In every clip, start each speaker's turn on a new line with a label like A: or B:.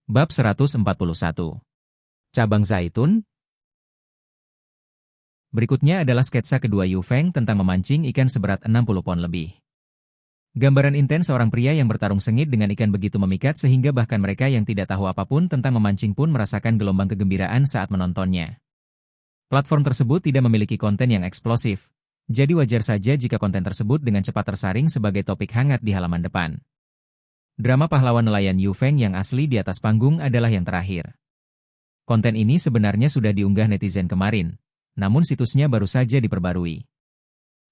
A: Bab 141. Cabang Zaitun. Berikutnya adalah sketsa kedua Yu Feng tentang memancing ikan seberat 60 pon lebih. Gambaran intens seorang pria yang bertarung sengit dengan ikan begitu memikat sehingga bahkan mereka yang tidak tahu apapun tentang memancing pun merasakan gelombang kegembiraan saat menontonnya. Platform tersebut tidak memiliki konten yang eksplosif, jadi wajar saja jika konten tersebut dengan cepat tersaring sebagai topik hangat di halaman depan. Drama pahlawan nelayan Yu Feng yang asli di atas panggung adalah yang terakhir. Konten ini sebenarnya sudah diunggah netizen kemarin, namun situsnya baru saja diperbarui.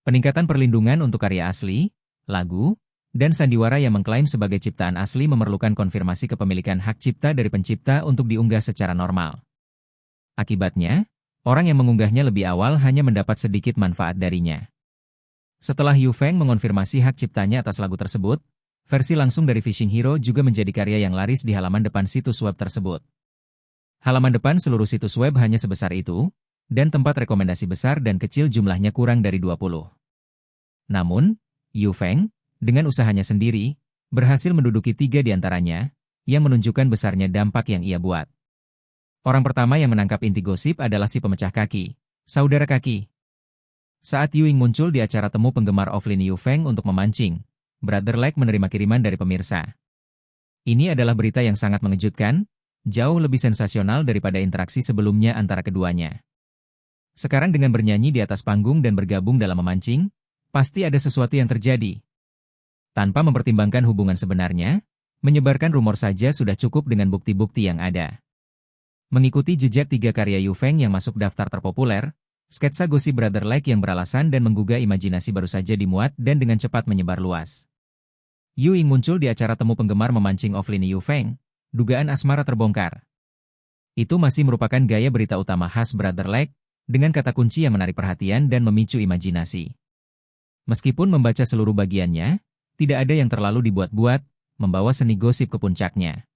A: Peningkatan perlindungan untuk karya asli, lagu, dan sandiwara yang mengklaim sebagai ciptaan asli memerlukan konfirmasi kepemilikan hak cipta dari pencipta untuk diunggah secara normal. Akibatnya, orang yang mengunggahnya lebih awal hanya mendapat sedikit manfaat darinya. Setelah Yu Feng mengonfirmasi hak ciptanya atas lagu tersebut, versi langsung dari Fishing Hero juga menjadi karya yang laris di halaman depan situs web tersebut. Halaman depan seluruh situs web hanya sebesar itu, dan tempat rekomendasi besar dan kecil jumlahnya kurang dari 20. Namun, Yu Feng, dengan usahanya sendiri, berhasil menduduki 3 di antaranya, yang menunjukkan besarnya dampak yang ia buat. Orang pertama yang menangkap inti gosip adalah si pemecah kaki, saudara kaki. Saat Yu Ying muncul di acara temu penggemar offline Yu Feng untuk memancing, Brother Lake menerima kiriman dari pemirsa. Ini adalah berita yang sangat mengejutkan, jauh lebih sensasional daripada interaksi sebelumnya antara keduanya. Sekarang dengan bernyanyi di atas panggung dan bergabung dalam memancing, pasti ada sesuatu yang terjadi. Tanpa mempertimbangkan hubungan sebenarnya, menyebarkan rumor saja sudah cukup dengan bukti-bukti yang ada. Mengikuti jejak 3 karya Yu Feng yang masuk daftar terpopuler, sketsa gosip Brother Lake yang beralasan dan menggugah imajinasi baru saja dimuat dan dengan cepat menyebar luas. Yu Ying muncul di acara temu penggemar memancing offline Yu Feng, dugaan asmara terbongkar. Itu masih merupakan gaya berita utama khas Brother Lake, dengan kata kunci yang menarik perhatian dan memicu imajinasi. Meskipun membaca seluruh bagiannya, tidak ada yang terlalu dibuat-buat, membawa seni gosip ke puncaknya.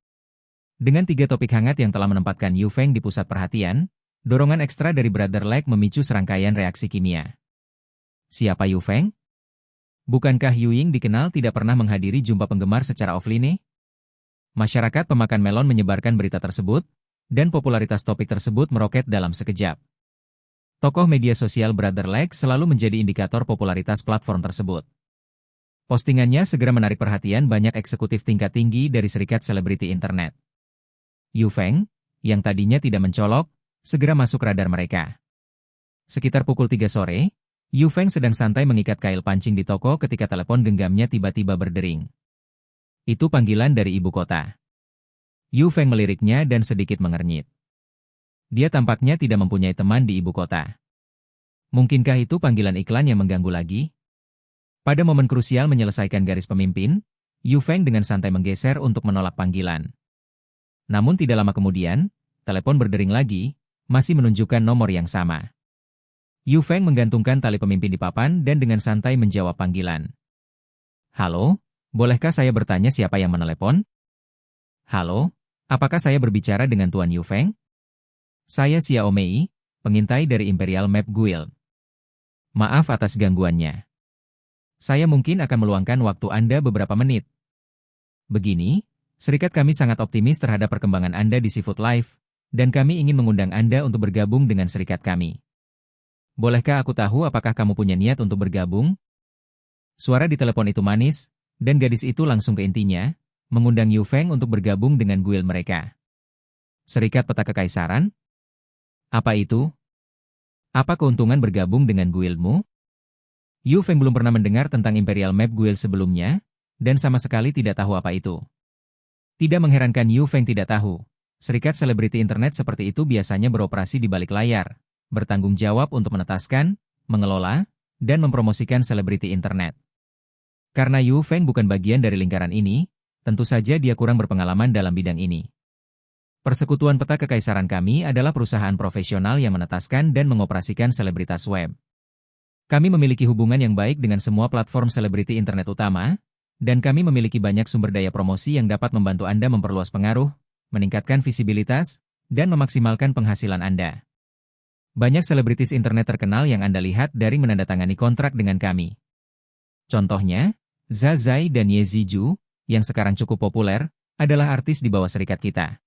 A: Dengan 3 topik hangat yang telah menempatkan Yu Feng di pusat perhatian, dorongan ekstra dari Brother Lake memicu serangkaian reaksi kimia. Siapa Yu Feng? Bukankah Yu Ying dikenal tidak pernah menghadiri jumpa penggemar secara offline? Masyarakat pemakan melon menyebarkan berita tersebut, dan popularitas topik tersebut meroket dalam sekejap. Tokoh media sosial Brother Lake selalu menjadi indikator popularitas platform tersebut. Postingannya segera menarik perhatian banyak eksekutif tingkat tinggi dari serikat selebriti internet. Yu Feng, yang tadinya tidak mencolok, segera masuk radar mereka. Sekitar pukul 3 sore, Yu Feng sedang santai mengikat kail pancing di toko ketika telepon genggamnya tiba-tiba berdering. Itu panggilan dari ibu kota. Yu Feng meliriknya dan sedikit mengernyit. Dia tampaknya tidak mempunyai teman di ibu kota. Mungkinkah itu panggilan iklan yang mengganggu lagi? Pada momen krusial menyelesaikan garis pemimpin, Yu Feng dengan santai menggeser untuk menolak panggilan. Namun tidak lama kemudian, telepon berdering lagi, masih menunjukkan nomor yang sama. Yu Feng menggantungkan tali pemimpin di papan dan dengan santai menjawab panggilan. Halo, bolehkah saya bertanya siapa yang menelepon? Halo, apakah saya berbicara dengan Tuan Yu Feng? Saya Xiao Mei, pengintai dari Imperial Map Guild. Maaf atas gangguannya. Saya mungkin akan meluangkan waktu Anda beberapa menit. Begini, serikat kami sangat optimis terhadap perkembangan Anda di Seafood Life, dan kami ingin mengundang Anda untuk bergabung dengan serikat kami. Bolehkah aku tahu apakah kamu punya niat untuk bergabung? Suara di telepon itu manis, dan gadis itu langsung ke intinya, mengundang Yu Feng untuk bergabung dengan guild mereka. Serikat Peta Kekaisaran? Apa itu? Apa keuntungan bergabung dengan guildmu? Yu Feng belum pernah mendengar tentang Imperial Map Guild sebelumnya, dan sama sekali tidak tahu apa itu. Tidak mengherankan Yu Feng tidak tahu, serikat selebriti internet seperti itu biasanya beroperasi di balik layar, bertanggung jawab untuk menetaskan, mengelola, dan mempromosikan selebriti internet. Karena Yu Feng bukan bagian dari lingkaran ini, tentu saja dia kurang berpengalaman dalam bidang ini. Persekutuan Peta Kekaisaran kami adalah perusahaan profesional yang menetaskan dan mengoperasikan selebritas web. Kami memiliki hubungan yang baik dengan semua platform selebriti internet utama, dan kami memiliki banyak sumber daya promosi yang dapat membantu Anda memperluas pengaruh, meningkatkan visibilitas, dan memaksimalkan penghasilan Anda. Banyak selebritis internet terkenal yang Anda lihat dari menandatangani kontrak dengan kami. Contohnya, Zha Zai dan Ye Ziju, yang sekarang cukup populer, adalah artis di bawah serikat kita.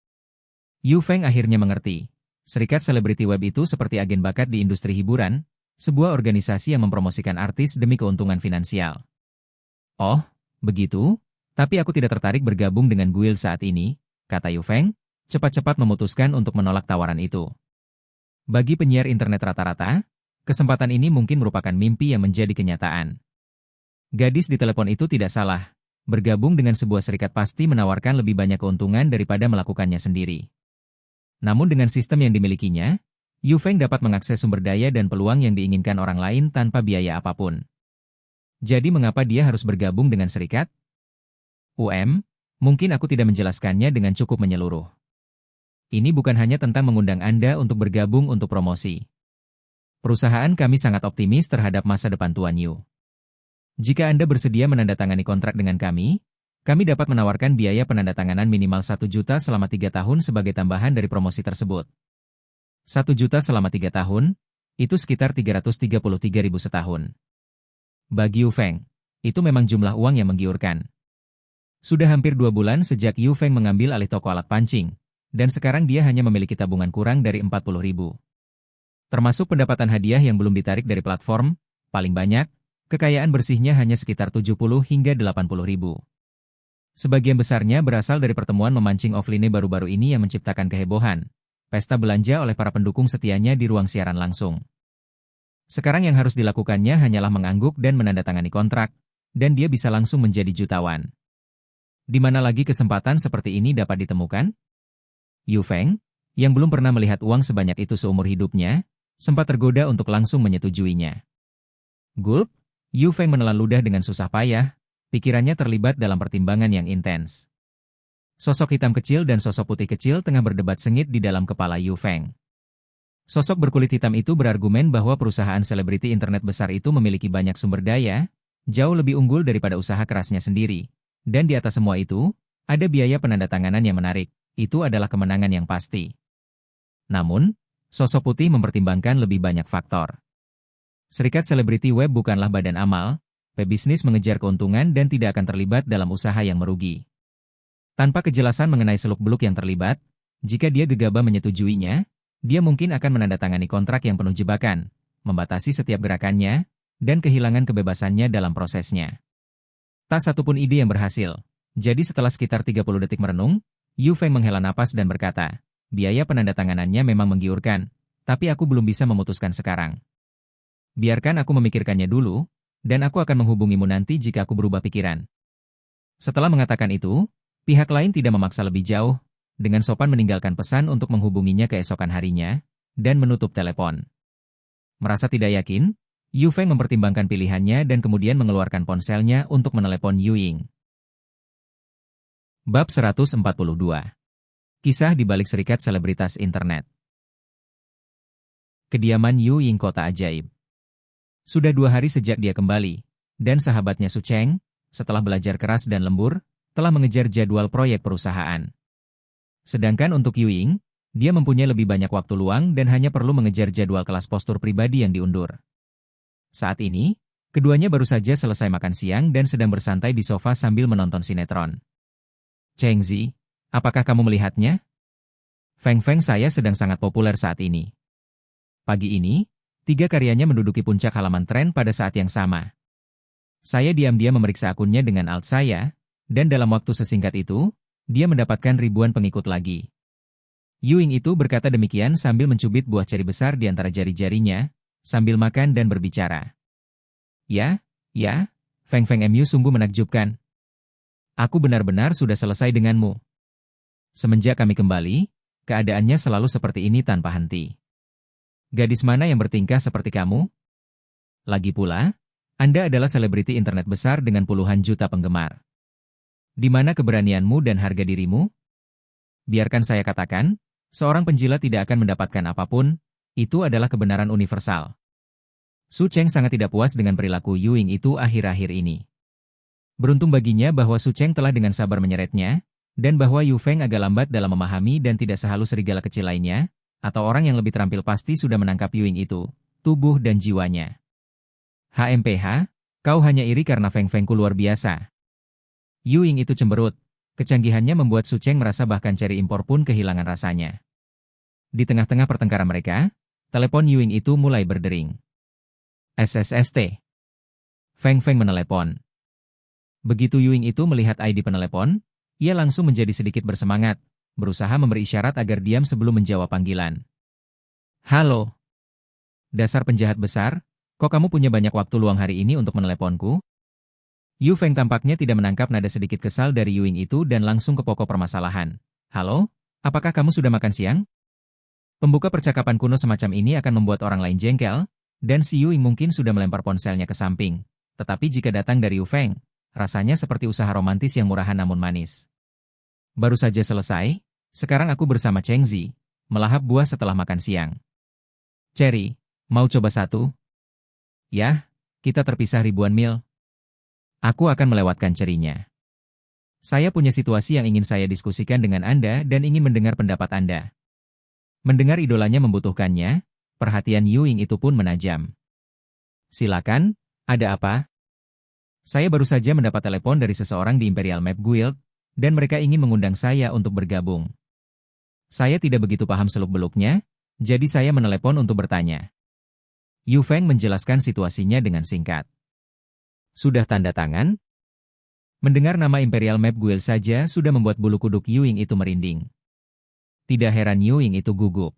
A: Yu Feng akhirnya mengerti. Serikat selebriti web itu seperti agen bakat di industri hiburan, sebuah organisasi yang mempromosikan artis demi keuntungan finansial. Oh, begitu? Tapi aku tidak tertarik bergabung dengan guild saat ini, kata Yu Feng, cepat-cepat memutuskan untuk menolak tawaran itu. Bagi penyiar internet rata-rata, kesempatan ini mungkin merupakan mimpi yang menjadi kenyataan. Gadis di telepon itu tidak salah. Bergabung dengan sebuah serikat pasti menawarkan lebih banyak keuntungan daripada melakukannya sendiri. Namun dengan sistem yang dimilikinya, Yu Feng dapat mengakses sumber daya dan peluang yang diinginkan orang lain tanpa biaya apapun. Jadi mengapa dia harus bergabung dengan serikat? Mungkin aku tidak menjelaskannya dengan cukup menyeluruh. Ini bukan hanya tentang mengundang Anda untuk bergabung untuk promosi. Perusahaan kami sangat optimis terhadap masa depan Tuan Yu. Jika Anda bersedia menandatangani kontrak dengan kami dapat menawarkan biaya penandatanganan minimal 1 juta selama 3 tahun sebagai tambahan dari promosi tersebut. 1 juta selama 3 tahun, itu sekitar 333.000 setahun. Bagi Yu Feng, itu memang jumlah uang yang menggiurkan. Sudah hampir 2 bulan sejak Yu Feng mengambil alih toko alat pancing, dan sekarang dia hanya memiliki tabungan kurang dari 40.000. Termasuk pendapatan hadiah yang belum ditarik dari platform, paling banyak, kekayaan bersihnya hanya sekitar 70 hingga 80.000. Sebagian besarnya berasal dari pertemuan memancing offline baru-baru ini yang menciptakan kehebohan, pesta belanja oleh para pendukung setianya di ruang siaran langsung. Sekarang yang harus dilakukannya hanyalah mengangguk dan menandatangani kontrak, dan dia bisa langsung menjadi jutawan. Di mana lagi kesempatan seperti ini dapat ditemukan? Yu Feng, yang belum pernah melihat uang sebanyak itu seumur hidupnya, sempat tergoda untuk langsung menyetujuinya. Gulp, Yu Feng menelan ludah dengan susah payah, pikirannya terlibat dalam pertimbangan yang intens. Sosok hitam kecil dan sosok putih kecil tengah berdebat sengit di dalam kepala Yu Feng. Sosok berkulit hitam itu berargumen bahwa perusahaan selebriti internet besar itu memiliki banyak sumber daya, jauh lebih unggul daripada usaha kerasnya sendiri. Dan di atas semua itu, ada biaya penandatanganan yang menarik, itu adalah kemenangan yang pasti. Namun, sosok putih mempertimbangkan lebih banyak faktor. Serikat selebriti web bukanlah badan amal, pebisnis mengejar keuntungan dan tidak akan terlibat dalam usaha yang merugi. Tanpa kejelasan mengenai seluk-beluk yang terlibat, jika dia gegabah menyetujuinya, dia mungkin akan menandatangani kontrak yang penuh jebakan, membatasi setiap gerakannya, dan kehilangan kebebasannya dalam prosesnya. Tak satupun ide yang berhasil. Jadi setelah sekitar 30 detik merenung, Yu Feng menghela napas dan berkata, biaya penandatanganannya memang menggiurkan, tapi aku belum bisa memutuskan sekarang. Biarkan aku memikirkannya dulu, dan aku akan menghubungimu nanti jika aku berubah pikiran. Setelah mengatakan itu, pihak lain tidak memaksa lebih jauh, dengan sopan meninggalkan pesan untuk menghubunginya keesokan harinya, dan menutup telepon. Merasa tidak yakin, Yu Feng mempertimbangkan pilihannya dan kemudian mengeluarkan ponselnya untuk menelepon Yu Ying. Bab 142. Kisah di balik serikat selebritas internet. Kediaman Yu Ying kota ajaib. Sudah 2 hari sejak dia kembali, dan sahabatnya Su Cheng, setelah belajar keras dan lembur, telah mengejar jadwal proyek perusahaan. Sedangkan untuk Yu Ying, dia mempunyai lebih banyak waktu luang dan hanya perlu mengejar jadwal kelas postur pribadi yang diundur. Saat ini, keduanya baru saja selesai makan siang dan sedang bersantai di sofa sambil menonton sinetron. Cheng Zi, apakah kamu melihatnya? Feng Feng saya sedang sangat populer saat ini. Pagi ini, 3 karyanya menduduki puncak halaman tren pada saat yang sama. Saya diam-diam memeriksa akunnya dengan alt saya, dan dalam waktu sesingkat itu, dia mendapatkan ribuan pengikut lagi. Yu Ying itu berkata demikian sambil mencubit buah ceri besar di antara jari-jarinya, sambil makan dan berbicara. Ya, Feng Feng MU sungguh menakjubkan. Aku benar-benar sudah selesai denganmu. Semenjak kami kembali, keadaannya selalu seperti ini tanpa henti. Gadis mana yang bertingkah seperti kamu? Lagi pula, Anda adalah selebriti internet besar dengan puluhan juta penggemar. Di mana keberanianmu dan harga dirimu? Biarkan saya katakan, seorang penjilat tidak akan mendapatkan apapun, itu adalah kebenaran universal. Su Cheng sangat tidak puas dengan perilaku Yu Ying itu akhir-akhir ini. Beruntung baginya bahwa Su Cheng telah dengan sabar menyeretnya, dan bahwa Yu Feng agak lambat dalam memahami dan tidak sehalus serigala kecil lainnya, atau orang yang lebih terampil pasti sudah menangkap Yu Ying itu, tubuh dan jiwanya. HMPH, kau hanya iri karena Feng Fengku luar biasa. Yu Ying itu cemberut, Kecanggihannya membuat Su Cheng merasa bahkan ceri impor pun kehilangan rasanya. Di tengah-tengah pertengkaran mereka, telepon Yuing itu mulai berdering. SSST. Feng Feng menelepon. Begitu Yuing itu melihat ID penelepon, ia langsung menjadi sedikit bersemangat, berusaha memberi isyarat agar diam sebelum menjawab panggilan. Halo. Dasar penjahat besar, kok kamu punya banyak waktu luang hari ini untuk meneleponku? Yu Feng tampaknya tidak menangkap nada sedikit kesal dari Yuing itu dan langsung ke pokok permasalahan. Halo, apakah kamu sudah makan siang? Pembuka percakapan kuno semacam ini akan membuat orang lain jengkel, dan si Yuing mungkin sudah melempar ponselnya ke samping. Tetapi jika datang dari Yu Feng, rasanya seperti usaha romantis yang murahan namun manis. Baru saja selesai, sekarang aku bersama Cheng Zi, melahap buah setelah makan siang. Cherry, mau coba satu? Yah, kita terpisah ribuan mil. Aku akan melewatkan cerinya. Saya punya situasi yang ingin saya diskusikan dengan Anda dan ingin mendengar pendapat Anda. Mendengar idolanya membutuhkannya, perhatian Yuing itu pun menajam. Silakan, ada apa? Saya baru saja mendapat telepon dari seseorang di Imperial Map Guild, dan mereka ingin mengundang saya untuk bergabung. Saya tidak begitu paham seluk-beluknya, jadi saya menelepon untuk bertanya. Yu Feng menjelaskan situasinya dengan singkat. Sudah tanda tangan? Mendengar nama Imperial Map Guild saja sudah membuat bulu kuduk Yuing itu merinding. Tidak heran Yuing itu gugup.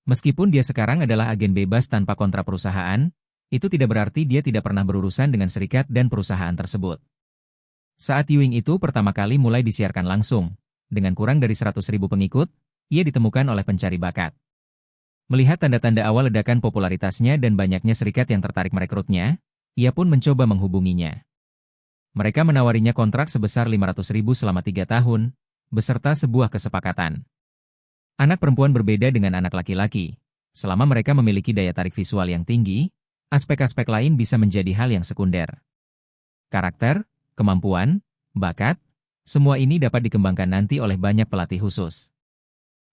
A: Meskipun dia sekarang adalah agen bebas tanpa kontrak perusahaan, itu tidak berarti dia tidak pernah berurusan dengan serikat dan perusahaan tersebut. Saat Yuing itu pertama kali mulai disiarkan langsung, dengan kurang dari 100.000 pengikut, ia ditemukan oleh pencari bakat. Melihat tanda-tanda awal ledakan popularitasnya dan banyaknya serikat yang tertarik merekrutnya, ia pun mencoba menghubunginya. Mereka menawarinya kontrak sebesar 500.000 selama 3 tahun, beserta sebuah kesepakatan. Anak perempuan berbeda dengan anak laki-laki. Selama mereka memiliki daya tarik visual yang tinggi, aspek-aspek lain bisa menjadi hal yang sekunder. Karakter, kemampuan, bakat, semua ini dapat dikembangkan nanti oleh banyak pelatih khusus.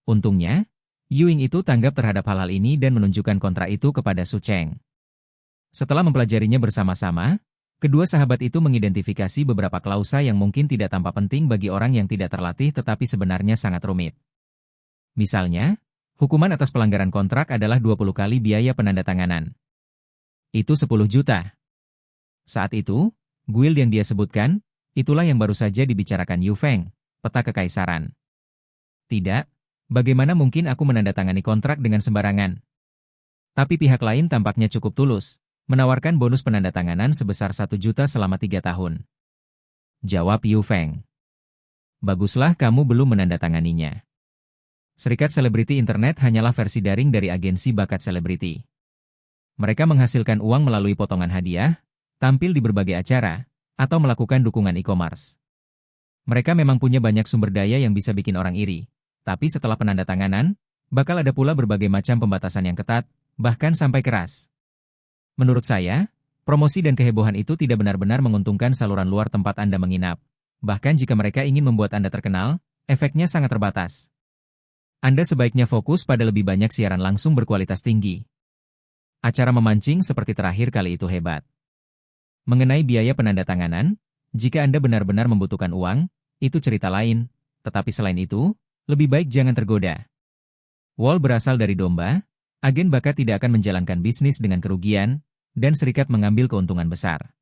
A: Untungnya, Yuing itu tanggap terhadap hal-hal ini dan menunjukkan kontrak itu kepada Su Cheng. Setelah mempelajarinya bersama-sama, kedua sahabat itu mengidentifikasi beberapa klausa yang mungkin tidak tampak penting bagi orang yang tidak terlatih tetapi sebenarnya sangat rumit. Misalnya, hukuman atas pelanggaran kontrak adalah 20 kali biaya penandatanganan. Itu 10 juta. Saat itu, guild yang dia sebutkan, itulah yang baru saja dibicarakan Yu Feng, peta kekaisaran. Tidak, bagaimana mungkin aku menandatangani kontrak dengan sembarangan? Tapi pihak lain tampaknya cukup tulus, menawarkan bonus penandatanganan sebesar 1 juta selama 3 tahun. Jawab Yu Feng. Baguslah kamu belum menandatanganinya. Serikat selebriti internet hanyalah versi daring dari agensi bakat selebriti. Mereka menghasilkan uang melalui potongan hadiah, tampil di berbagai acara, atau melakukan dukungan e-commerce. Mereka memang punya banyak sumber daya yang bisa bikin orang iri, tapi setelah penandatanganan, bakal ada pula berbagai macam pembatasan yang ketat, bahkan sampai keras. Menurut saya, promosi dan kehebohan itu tidak benar-benar menguntungkan saluran luar tempat Anda menginap. Bahkan jika mereka ingin membuat Anda terkenal, efeknya sangat terbatas. Anda sebaiknya fokus pada lebih banyak siaran langsung berkualitas tinggi. Acara memancing seperti terakhir kali itu hebat. Mengenai biaya penandatanganan, jika Anda benar-benar membutuhkan uang, itu cerita lain, tetapi selain itu, lebih baik jangan tergoda. Wall berasal dari domba, agen bakat tidak akan menjalankan bisnis dengan kerugian, dan serikat mengambil keuntungan besar.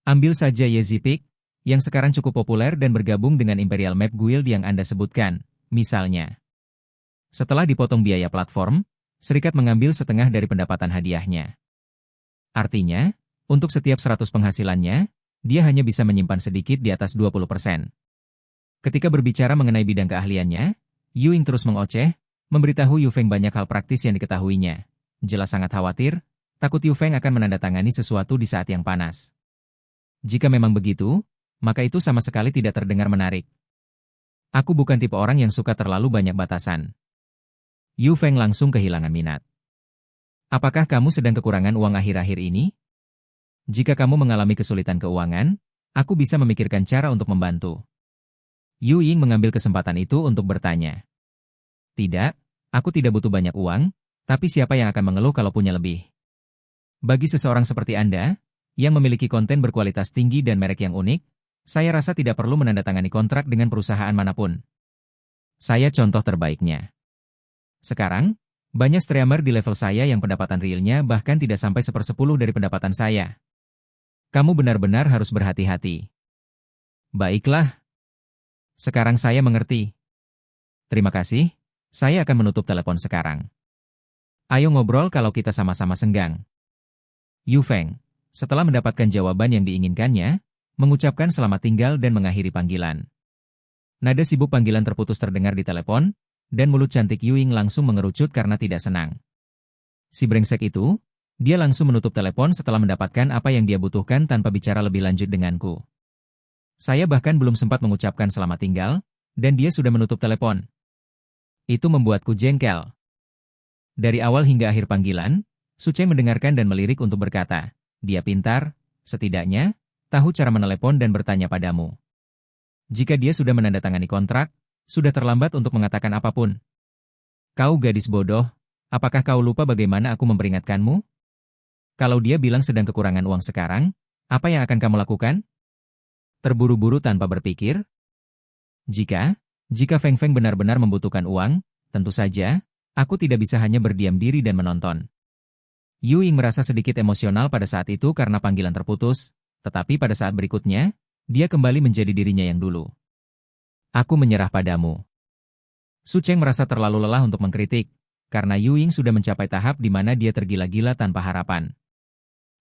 A: Ambil saja Yezipik, yang sekarang cukup populer dan bergabung dengan Imperial Map Guild yang Anda sebutkan, misalnya. Setelah dipotong biaya platform, serikat mengambil setengah dari pendapatan hadiahnya. Artinya, untuk setiap 100 penghasilannya, dia hanya bisa menyimpan sedikit di atas 20%. Ketika berbicara mengenai bidang keahliannya, Yuing terus mengoceh, memberitahu Yu Feng banyak hal praktis yang diketahuinya. Jelas sangat khawatir, takut Yu Feng akan menandatangani sesuatu di saat yang panas. Jika memang begitu, maka itu sama sekali tidak terdengar menarik. Aku bukan tipe orang yang suka terlalu banyak batasan. Yu Feng langsung kehilangan minat. Apakah kamu sedang kekurangan uang akhir-akhir ini? Jika kamu mengalami kesulitan keuangan, aku bisa memikirkan cara untuk membantu. Yu Ying mengambil kesempatan itu untuk bertanya. Tidak, aku tidak butuh banyak uang, tapi siapa yang akan mengeluh kalau punya lebih? Bagi seseorang seperti Anda, yang memiliki konten berkualitas tinggi dan merek yang unik, Saya rasa tidak perlu menandatangani kontrak dengan perusahaan manapun. Saya contoh terbaiknya. Sekarang, banyak streamer di level saya yang pendapatan realnya bahkan tidak sampai 1/10 dari pendapatan saya. Kamu benar-benar harus berhati-hati. Baiklah. Sekarang saya mengerti. Terima kasih, saya akan menutup telepon sekarang. Ayo ngobrol kalau kita sama-sama senggang. Yu Feng, setelah mendapatkan jawaban yang diinginkannya, mengucapkan selamat tinggal dan mengakhiri panggilan. Nada sibuk panggilan terputus terdengar di telepon, dan mulut cantik Yuing langsung mengerucut karena tidak senang. Si brengsek itu, dia langsung menutup telepon setelah mendapatkan apa yang dia butuhkan tanpa bicara lebih lanjut denganku. Saya bahkan belum sempat mengucapkan selamat tinggal, dan dia sudah menutup telepon. Itu membuatku jengkel. Dari awal hingga akhir panggilan, Su Cheng mendengarkan dan melirik untuk berkata, dia pintar, setidaknya, tahu cara menelepon dan bertanya padamu. Jika dia sudah menandatangani kontrak, sudah terlambat untuk mengatakan apapun. Kau gadis bodoh, apakah kau lupa bagaimana aku memperingatkanmu? Kalau dia bilang sedang kekurangan uang sekarang, apa yang akan kamu lakukan? Terburu-buru tanpa berpikir? Jika Feng Feng benar-benar membutuhkan uang, tentu saja, aku tidak bisa hanya berdiam diri dan menonton. Yu Ying merasa sedikit emosional pada saat itu karena panggilan terputus, tetapi pada saat berikutnya, dia kembali menjadi dirinya yang dulu. Aku menyerah padamu. Su Cheng merasa terlalu lelah untuk mengkritik, karena Yu Ying sudah mencapai tahap di mana dia tergila-gila tanpa harapan.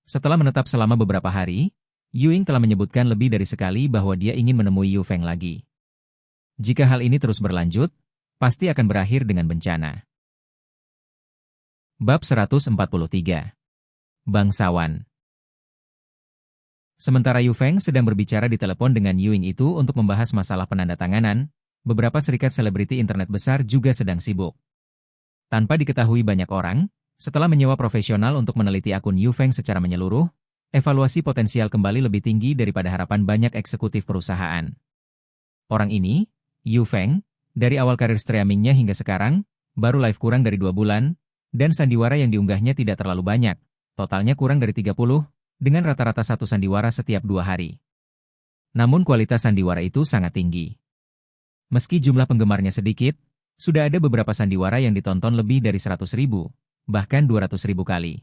A: Setelah menetap selama beberapa hari, Yu Ying telah menyebutkan lebih dari sekali bahwa dia ingin menemui Yu Feng lagi. Jika hal ini terus berlanjut, pasti akan berakhir dengan bencana. Bab 143. Bangsawan. Sementara Yu Feng sedang berbicara di telepon dengan Yu Ying itu untuk membahas masalah penandatanganan, beberapa serikat selebriti internet besar juga sedang sibuk. Tanpa diketahui banyak orang, setelah menyewa profesional untuk meneliti akun Yu Feng secara menyeluruh, evaluasi potensial kembali lebih tinggi daripada harapan banyak eksekutif perusahaan. Orang ini, Yu Feng, dari awal karir streamingnya hingga sekarang, baru live kurang dari 2 bulan, dan sandiwara yang diunggahnya tidak terlalu banyak, totalnya kurang dari 30, dengan rata-rata 1 sandiwara setiap 2 hari. Namun kualitas sandiwara itu sangat tinggi. Meski jumlah penggemarnya sedikit, sudah ada beberapa sandiwara yang ditonton lebih dari 100.000, bahkan 200.000 kali.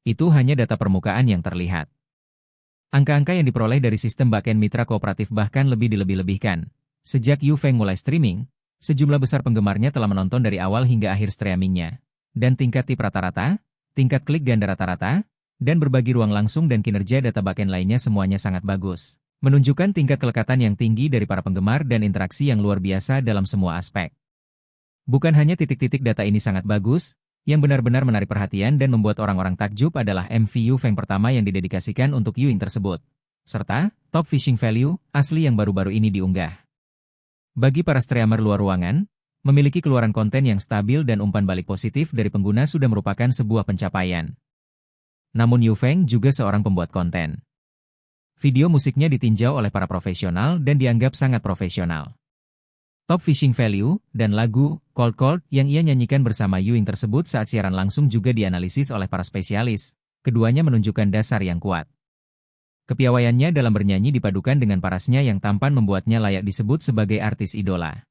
A: Itu hanya data permukaan yang terlihat. Angka-angka yang diperoleh dari sistem backend mitra kooperatif bahkan lebih dilebih-lebihkan. Sejak Yu Feng mulai streaming, sejumlah besar penggemarnya telah menonton dari awal hingga akhir streamingnya. Dan tingkat tip rata-rata, tingkat klik ganda rata-rata, dan berbagi ruang langsung dan kinerja data backend lainnya semuanya sangat bagus. Menunjukkan tingkat kelekatan yang tinggi dari para penggemar dan interaksi yang luar biasa dalam semua aspek. Bukan hanya titik-titik data ini sangat bagus, yang benar-benar menarik perhatian dan membuat orang-orang takjub adalah MV Yu Feng pertama yang didedikasikan untuk Yu Ying tersebut. Serta, top fishing value, asli yang baru-baru ini diunggah. Bagi para streamer luar ruangan, memiliki keluaran konten yang stabil dan umpan balik positif dari pengguna sudah merupakan sebuah pencapaian. Namun Yu Feng juga seorang pembuat konten. Video musiknya ditinjau oleh para profesional dan dianggap sangat profesional. Top Fishing Value dan lagu Cold Cold yang ia nyanyikan bersama Yu Ying tersebut saat siaran langsung juga dianalisis oleh para spesialis. Keduanya menunjukkan dasar yang kuat. Kepiawaiannya dalam bernyanyi dipadukan dengan parasnya yang tampan membuatnya layak disebut sebagai artis idola.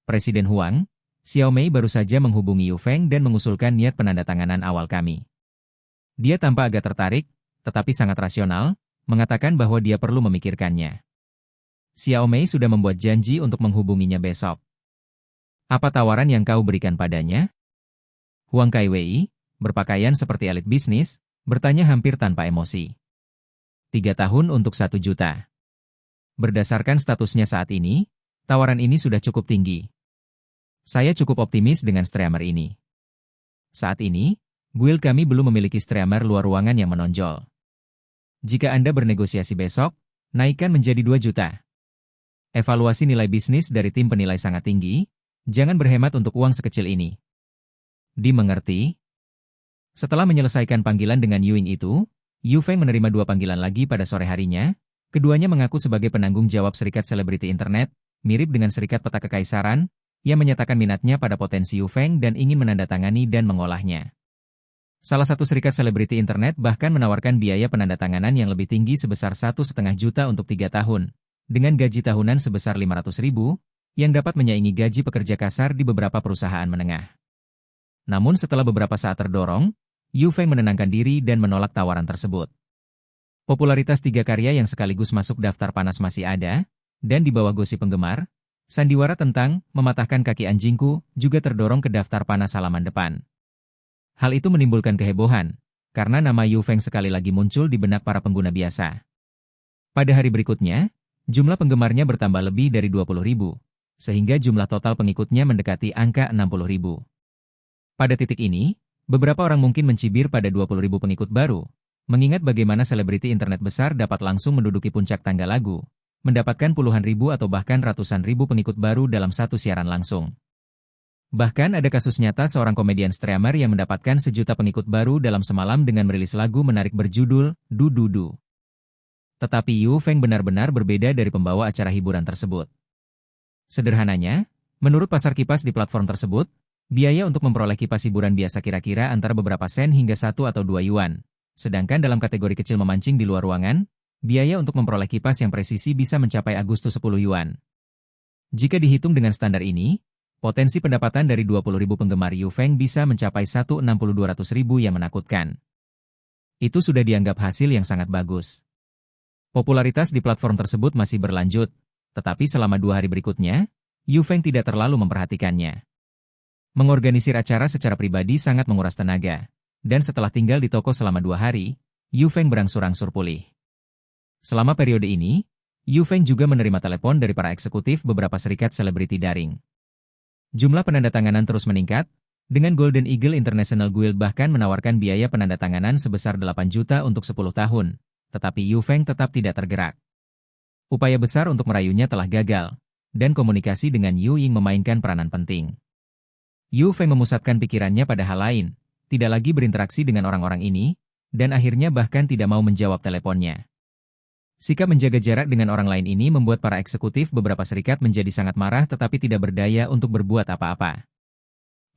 A: Presiden Huang, Xiaomei baru saja menghubungi Yu Feng dan mengusulkan niat penandatanganan awal kami. Dia tampak agak tertarik, tetapi sangat rasional, mengatakan bahwa dia perlu memikirkannya. Xiaomei sudah membuat janji untuk menghubunginya besok. Apa tawaran yang kau berikan padanya? Huang Kaiwei, berpakaian seperti elit bisnis, bertanya hampir tanpa emosi. 3 tahun untuk 1 juta. Berdasarkan statusnya saat ini, tawaran ini sudah cukup tinggi. Saya cukup optimis dengan streamer ini. Saat ini, guild kami belum memiliki streamer luar ruangan yang menonjol. Jika Anda bernegosiasi besok, naikkan menjadi 2 juta. Evaluasi nilai bisnis dari tim penilai sangat tinggi, jangan berhemat untuk uang sekecil ini. Dimengerti? Setelah menyelesaikan panggilan dengan Yu Ying itu, Yu Feng menerima 2 panggilan lagi pada sore harinya, keduanya mengaku sebagai penanggung jawab serikat selebriti internet, mirip dengan serikat peta kekaisaran, yang menyatakan minatnya pada potensi Yu Feng dan ingin menandatangani dan mengolahnya. Salah satu serikat selebriti internet bahkan menawarkan biaya penandatanganan yang lebih tinggi sebesar 1,5 juta untuk 3 tahun, dengan gaji tahunan sebesar 500.000, yang dapat menyaingi gaji pekerja kasar di beberapa perusahaan menengah. Namun setelah beberapa saat terdorong, Yu Feng menenangkan diri dan menolak tawaran tersebut. Popularitas 3 karya yang sekaligus masuk daftar panas masih ada, dan di bawah gosip penggemar, sandiwara tentang mematahkan kaki anjingku juga terdorong ke daftar panas halaman depan. Hal itu menimbulkan kehebohan, karena nama Yu Feng sekali lagi muncul di benak para pengguna biasa. Pada hari berikutnya, jumlah penggemarnya bertambah lebih dari 20.000, sehingga jumlah total pengikutnya mendekati angka 60.000. Pada titik ini, beberapa orang mungkin mencibir pada 20.000 pengikut baru, mengingat bagaimana selebriti internet besar dapat langsung menduduki puncak tangga lagu, mendapatkan puluhan ribu atau bahkan ratusan ribu pengikut baru dalam satu siaran langsung. Bahkan ada kasus nyata seorang komedian streamer yang mendapatkan 1 juta pengikut baru dalam semalam dengan merilis lagu menarik berjudul Du Du Du. Tetapi Yu Feng benar-benar berbeda dari pembawa acara hiburan tersebut. Sederhananya, menurut pasar kipas di platform tersebut, biaya untuk memperoleh kipas hiburan biasa kira-kira antara beberapa sen hingga 1 atau 2 yuan. Sedangkan dalam kategori kecil memancing di luar ruangan, biaya untuk memperoleh kipas yang presisi bisa mencapai Agustus 10 yuan. Jika dihitung dengan standar ini, potensi pendapatan dari 20.000 penggemar Yu Feng bisa mencapai 160-200.000 yang menakutkan. Itu sudah dianggap hasil yang sangat bagus. Popularitas di platform tersebut masih berlanjut, tetapi selama 2 hari berikutnya, Yu Feng tidak terlalu memperhatikannya. Mengorganisir acara secara pribadi sangat menguras tenaga, dan setelah tinggal di toko selama 2 hari, Yu Feng berangsur-angsur pulih. Selama periode ini, Yu Feng juga menerima telepon dari para eksekutif beberapa serikat selebriti daring. Jumlah penandatanganan terus meningkat, dengan Golden Eagle International Guild bahkan menawarkan biaya penandatanganan sebesar 8 juta untuk 10 tahun, tetapi Yu Feng tetap tidak tergerak. Upaya besar untuk merayunya telah gagal, dan komunikasi dengan Yu Ying memainkan peranan penting. Yu Feng memusatkan pikirannya pada hal lain, tidak lagi berinteraksi dengan orang-orang ini, dan akhirnya bahkan tidak mau menjawab teleponnya. Sikap menjaga jarak dengan orang lain ini membuat para eksekutif beberapa serikat menjadi sangat marah tetapi tidak berdaya untuk berbuat apa-apa.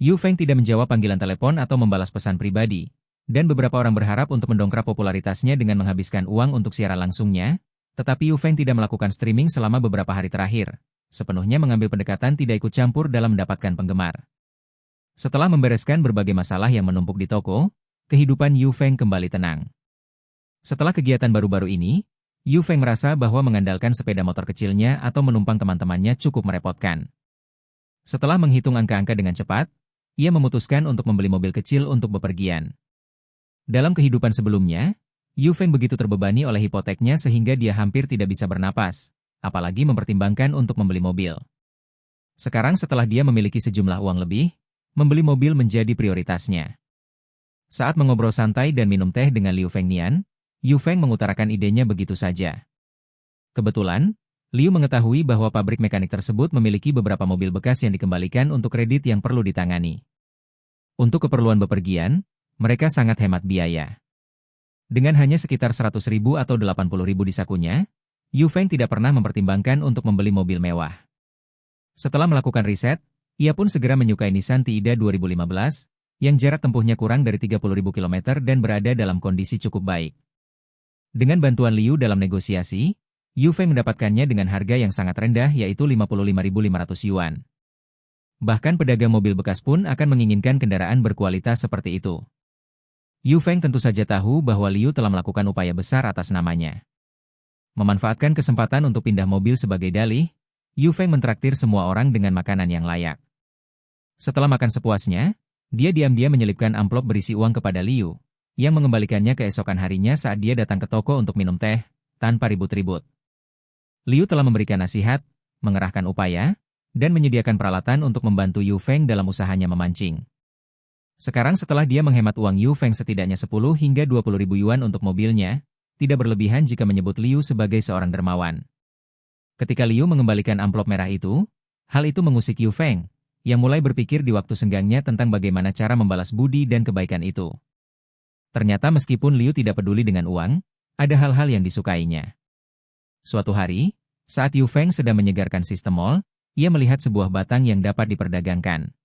A: Yu Feng tidak menjawab panggilan telepon atau membalas pesan pribadi, dan beberapa orang berharap untuk mendongkrak popularitasnya dengan menghabiskan uang untuk siaran langsungnya, tetapi Yu Feng tidak melakukan streaming selama beberapa hari terakhir, sepenuhnya mengambil pendekatan tidak ikut campur dalam mendapatkan penggemar. Setelah membereskan berbagai masalah yang menumpuk di toko, kehidupan Yu Feng kembali tenang. Setelah kegiatan baru-baru ini, Yu Feng merasa bahwa mengandalkan sepeda motor kecilnya atau menumpang teman-temannya cukup merepotkan. Setelah menghitung angka-angka dengan cepat, ia memutuskan untuk membeli mobil kecil untuk bepergian. Dalam kehidupan sebelumnya, Yu Feng begitu terbebani oleh hipoteknya sehingga dia hampir tidak bisa bernapas, apalagi mempertimbangkan untuk membeli mobil. Sekarang setelah dia memiliki sejumlah uang lebih, membeli mobil menjadi prioritasnya. Saat mengobrol santai dan minum teh dengan Liu Fengnian, Yu Feng mengutarakan idenya begitu saja. Kebetulan, Liu mengetahui bahwa pabrik mekanik tersebut memiliki beberapa mobil bekas yang dikembalikan untuk kredit yang perlu ditangani. Untuk keperluan bepergian, mereka sangat hemat biaya. Dengan hanya sekitar 100.000 atau 80.000 di sakunya, Yu Feng tidak pernah mempertimbangkan untuk membeli mobil mewah. Setelah melakukan riset, ia pun segera menyukai Nissan Tiida 2015, yang jarak tempuhnya kurang dari 30.000 km dan berada dalam kondisi cukup baik. Dengan bantuan Liu dalam negosiasi, Yu Feng mendapatkannya dengan harga yang sangat rendah yaitu 55.500 yuan. Bahkan pedagang mobil bekas pun akan menginginkan kendaraan berkualitas seperti itu. Yu Feng tentu saja tahu bahwa Liu telah melakukan upaya besar atas namanya. Memanfaatkan kesempatan untuk pindah mobil sebagai dalih, Yu Feng mentraktir semua orang dengan makanan yang layak. Setelah makan sepuasnya, dia diam-diam menyelipkan amplop berisi uang kepada Liu, yang mengembalikannya keesokan harinya saat dia datang ke toko untuk minum teh, tanpa ribut-ribut. Liu telah memberikan nasihat, mengerahkan upaya, dan menyediakan peralatan untuk membantu Yu Feng dalam usahanya memancing. Sekarang setelah dia menghemat uang Yu Feng setidaknya 10 hingga 20.000 yuan untuk mobilnya, tidak berlebihan jika menyebut Liu sebagai seorang dermawan. Ketika Liu mengembalikan amplop merah itu, hal itu mengusik Yu Feng, yang mulai berpikir di waktu senggangnya tentang bagaimana cara membalas budi dan kebaikan itu. Ternyata meskipun Liu tidak peduli dengan uang, ada hal-hal yang disukainya. Suatu hari, saat Yu Feng sedang menyegarkan sistem mall, ia melihat sebuah batang yang dapat diperdagangkan.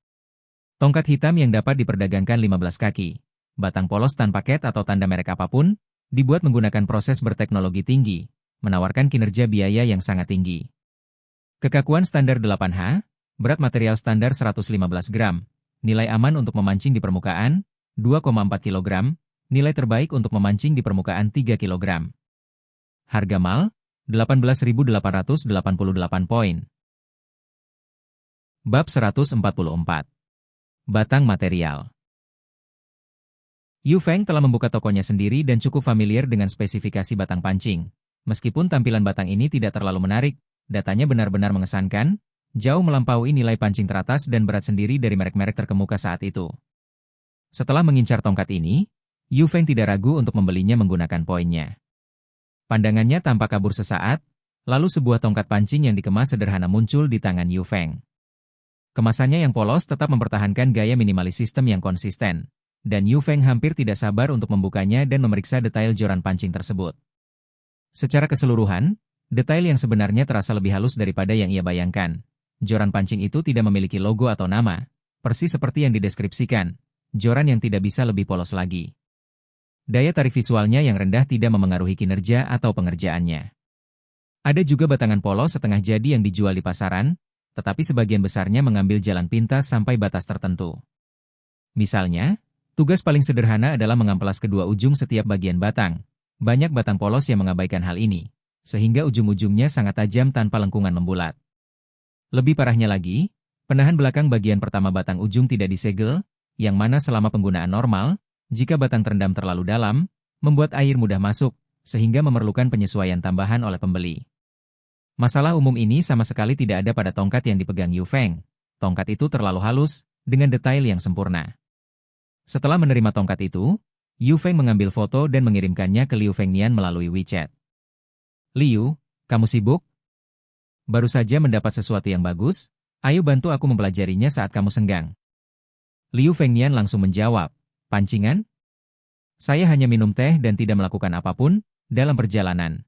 A: Tongkat hitam yang dapat diperdagangkan 15 kaki, batang polos tanpa cat atau tanda merek apapun, dibuat menggunakan proses berteknologi tinggi, menawarkan kinerja biaya yang sangat tinggi. Kekakuan standar 8H, berat material standar 115 gram, nilai aman untuk memancing di permukaan, 2,4 kg, nilai terbaik untuk memancing di permukaan 3 kg. Harga mal, 18.888 poin. Bab 144. Batang material. Yufeng telah membuka tokonya sendiri dan cukup familiar dengan spesifikasi batang pancing. Meskipun tampilan batang ini tidak terlalu menarik, datanya benar-benar mengesankan, jauh melampaui nilai pancing teratas dan berat sendiri dari merek-merek terkemuka saat itu. Setelah mengincar tongkat ini, Yufeng tidak ragu untuk membelinya menggunakan poinnya. Pandangannya tampak kabur sesaat, lalu sebuah tongkat pancing yang dikemas sederhana muncul di tangan Yufeng. Kemasannya yang polos tetap mempertahankan gaya minimalis sistem yang konsisten, dan Yufeng hampir tidak sabar untuk membukanya dan memeriksa detail joran pancing tersebut. Secara keseluruhan, detail yang sebenarnya terasa lebih halus daripada yang ia bayangkan. Joran pancing itu tidak memiliki logo atau nama, persis seperti yang dideskripsikan, joran yang tidak bisa lebih polos lagi. Daya tarik visualnya yang rendah tidak memengaruhi kinerja atau pengerjaannya. Ada juga batangan polos setengah jadi yang dijual di pasaran, tetapi sebagian besarnya mengambil jalan pintas sampai batas tertentu. Misalnya, tugas paling sederhana adalah mengamplas kedua ujung setiap bagian batang. Banyak batang polos yang mengabaikan hal ini, sehingga ujung-ujungnya sangat tajam tanpa lengkungan membulat. Lebih parahnya lagi, penahan belakang bagian pertama batang ujung tidak disegel, yang mana selama penggunaan normal, jika batang terendam terlalu dalam, membuat air mudah masuk, sehingga memerlukan penyesuaian tambahan oleh pembeli. Masalah umum ini sama sekali tidak ada pada tongkat yang dipegang Yufeng. Tongkat itu terlalu halus, dengan detail yang sempurna. Setelah menerima tongkat itu, Yufeng mengambil foto dan mengirimkannya ke Liu Fengnian melalui WeChat. "Liu, kamu sibuk? Baru saja mendapat sesuatu yang bagus, ayo bantu aku mempelajarinya saat kamu senggang." Liu Fengnian langsung menjawab, "Pancingan? Saya hanya minum teh dan tidak melakukan apapun dalam perjalanan."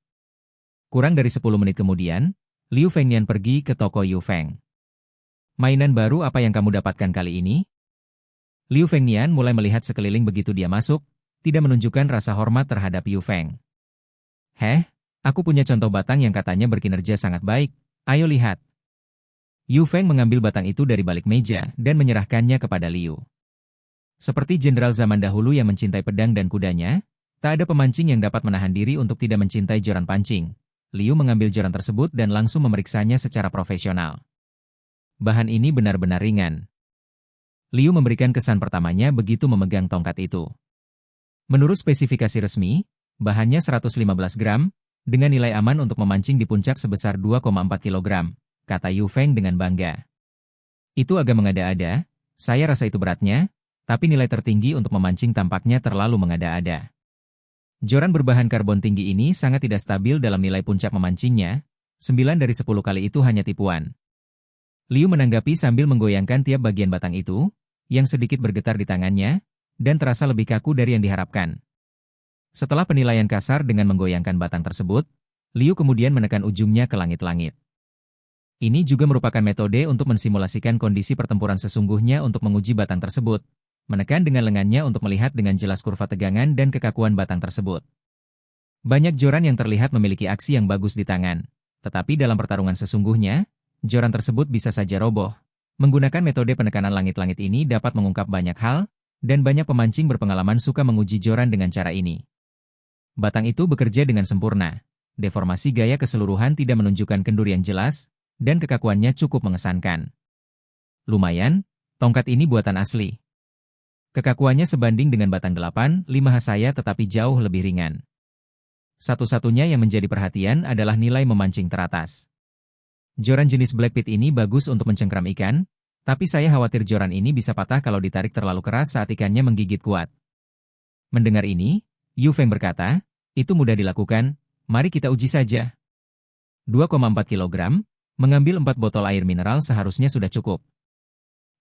A: Kurang dari 10 menit kemudian, Liu Fengnian pergi ke toko Yufeng. "Mainan baru apa yang kamu dapatkan kali ini?" Liu Fengnian mulai melihat sekeliling begitu dia masuk, tidak menunjukkan rasa hormat terhadap Yufeng. Aku punya contoh batang yang katanya berkinerja sangat baik, ayo lihat." Yufeng mengambil batang itu dari balik meja dan menyerahkannya kepada Liu. Seperti jenderal zaman dahulu yang mencintai pedang dan kudanya, tak ada pemancing yang dapat menahan diri untuk tidak mencintai joran pancing. Liu mengambil joran tersebut dan langsung memeriksanya secara profesional. Bahan ini benar-benar ringan. Liu memberikan kesan pertamanya begitu memegang tongkat itu. Menurut spesifikasi resmi, bahannya 115 gram, dengan nilai aman untuk memancing di puncak sebesar 2,4 kg, kata Yufeng dengan bangga. "Itu agak mengada-ada, saya rasa itu beratnya, tapi nilai tertinggi untuk memancing tampaknya terlalu mengada-ada. Joran berbahan karbon tinggi ini sangat tidak stabil dalam nilai puncak memancingnya, 9 dari 10 kali itu hanya tipuan." Liu menanggapi sambil menggoyangkan tiap bagian batang itu, yang sedikit bergetar di tangannya, dan terasa lebih kaku dari yang diharapkan. Setelah penilaian kasar dengan menggoyangkan batang tersebut, Liu kemudian menekan ujungnya ke langit-langit. Ini juga merupakan metode untuk mensimulasikan kondisi pertempuran sesungguhnya untuk menguji batang tersebut, menekan dengan lengannya untuk melihat dengan jelas kurva tegangan dan kekakuan batang tersebut. Banyak joran yang terlihat memiliki aksi yang bagus di tangan, tetapi dalam pertarungan sesungguhnya, joran tersebut bisa saja roboh. Menggunakan metode penekanan langit-langit ini dapat mengungkap banyak hal, dan banyak pemancing berpengalaman suka menguji joran dengan cara ini. Batang itu bekerja dengan sempurna. Deformasi gaya keseluruhan tidak menunjukkan kendur yang jelas, dan kekakuannya cukup mengesankan. Lumayan, tongkat ini buatan asli. Kekakuannya sebanding dengan batang 8,5H saya tetapi jauh lebih ringan. Satu-satunya yang menjadi perhatian adalah nilai memancing teratas. Joran jenis Black Pit ini bagus untuk mencengkram ikan, tapi saya khawatir joran ini bisa patah kalau ditarik terlalu keras saat ikannya menggigit kuat. Mendengar ini, Yufeng berkata, "Itu mudah dilakukan, mari kita uji saja." 2,4 kg, mengambil 4 botol air mineral seharusnya sudah cukup.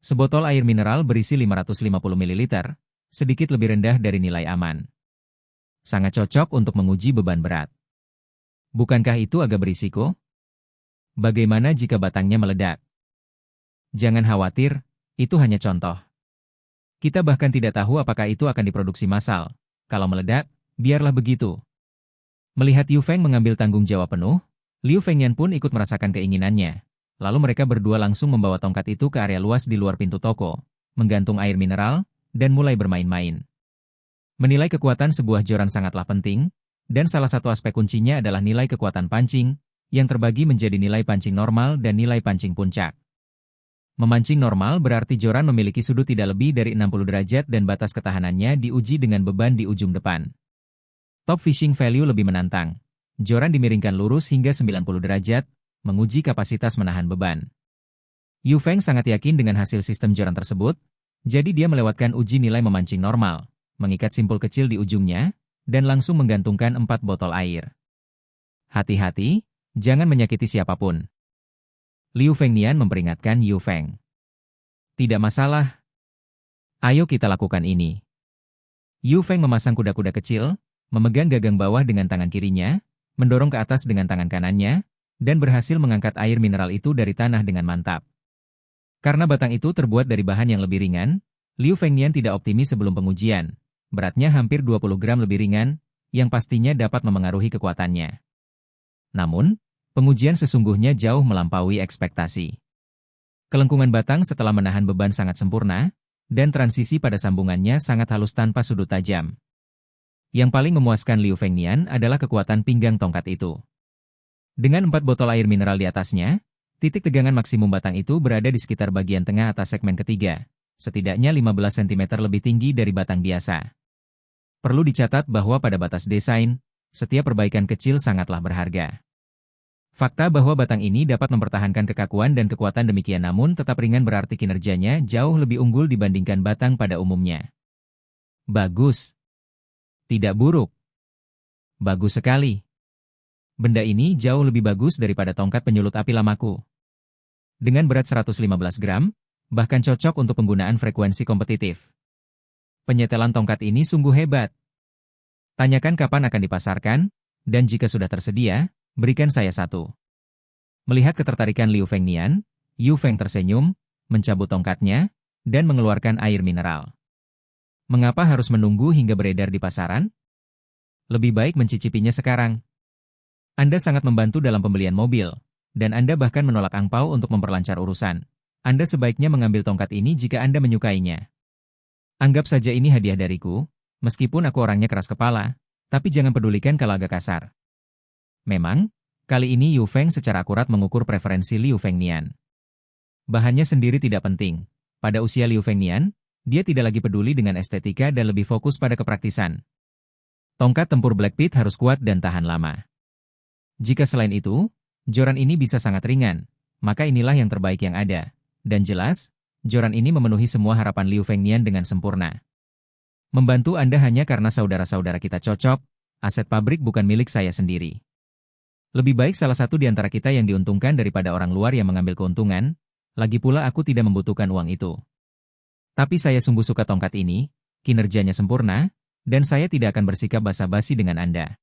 A: Sebotol air mineral berisi 550 ml, sedikit lebih rendah dari nilai aman. Sangat cocok untuk menguji beban berat. Bukankah itu agak berisiko? Bagaimana jika batangnya meledak? Jangan khawatir, itu hanya contoh. Kita bahkan tidak tahu apakah itu akan diproduksi massal. Kalau meledak, biarlah begitu. Melihat Yu Feng mengambil tanggung jawab penuh, Liu Fengnian pun ikut merasakan keinginannya. Lalu mereka berdua langsung membawa tongkat itu ke area luas di luar pintu toko, menggantung air mineral, dan mulai bermain-main. Menilai kekuatan sebuah joran sangatlah penting, dan salah satu aspek kuncinya adalah nilai kekuatan pancing, yang terbagi menjadi nilai pancing normal dan nilai pancing puncak. Memancing normal berarti joran memiliki sudut tidak lebih dari 60 derajat dan batas ketahanannya diuji dengan beban di ujung depan. Top fishing value lebih menantang. Joran dimiringkan lurus hingga 90 derajat, menguji kapasitas menahan beban. Yu Feng sangat yakin dengan hasil sistem joran tersebut, jadi dia melewatkan uji nilai memancing normal, mengikat simpul kecil di ujungnya, dan langsung menggantungkan 4 botol air. Hati-hati, jangan menyakiti siapapun. Liu Fengnian memperingatkan Yu Feng. Tidak masalah. Ayo kita lakukan ini. Yu Feng memasang kuda-kuda kecil, memegang gagang bawah dengan tangan kirinya, mendorong ke atas dengan tangan kanannya, dan berhasil mengangkat air mineral itu dari tanah dengan mantap. Karena batang itu terbuat dari bahan yang lebih ringan, Liu Fengnian tidak optimis sebelum pengujian. Beratnya hampir 20 gram lebih ringan, yang pastinya dapat memengaruhi kekuatannya. Namun, pengujian sesungguhnya jauh melampaui ekspektasi. Kelengkungan batang setelah menahan beban sangat sempurna, dan transisi pada sambungannya sangat halus tanpa sudut tajam. Yang paling memuaskan Liu Fengnian adalah kekuatan pinggang tongkat itu. Dengan 4 botol air mineral di atasnya, titik tegangan maksimum batang itu berada di sekitar bagian tengah atas segmen ketiga, setidaknya 15 cm lebih tinggi dari batang biasa. Perlu dicatat bahwa pada batas desain, setiap perbaikan kecil sangatlah berharga. Fakta bahwa batang ini dapat mempertahankan kekakuan dan kekuatan demikian namun tetap ringan berarti kinerjanya jauh lebih unggul dibandingkan batang pada umumnya. Bagus. Tidak buruk. Bagus sekali. Benda ini jauh lebih bagus daripada tongkat penyulut api lamaku. Dengan berat 115 gram, bahkan cocok untuk penggunaan frekuensi kompetitif. Penyetelan tongkat ini sungguh hebat. Tanyakan kapan akan dipasarkan, dan jika sudah tersedia, berikan saya satu. Melihat ketertarikan Liu Fengnian, Yu Feng tersenyum, mencabut tongkatnya, dan mengeluarkan air mineral. Mengapa harus menunggu hingga beredar di pasaran? Lebih baik mencicipinya sekarang. Anda sangat membantu dalam pembelian mobil, dan Anda bahkan menolak angpau untuk memperlancar urusan. Anda sebaiknya mengambil tongkat ini jika Anda menyukainya. Anggap saja ini hadiah dariku, meskipun aku orangnya keras kepala, tapi jangan pedulikan kalau agak kasar. Memang, kali ini Yu Feng secara akurat mengukur preferensi Liu Fengnian. Bahannya sendiri tidak penting. Pada usia Liu Fengnian, dia tidak lagi peduli dengan estetika dan lebih fokus pada kepraktisan. Tongkat tempur Black Pit harus kuat dan tahan lama. Jika selain itu, joran ini bisa sangat ringan, maka inilah yang terbaik yang ada. Dan jelas, joran ini memenuhi semua harapan Liu Fengnian dengan sempurna. Membantu Anda hanya karena saudara-saudara kita cocok, aset pabrik bukan milik saya sendiri. Lebih baik salah satu di antara kita yang diuntungkan daripada orang luar yang mengambil keuntungan, lagi pula aku tidak membutuhkan uang itu. Tapi saya sungguh suka tongkat ini, kinerjanya sempurna, dan saya tidak akan bersikap basa-basi dengan Anda.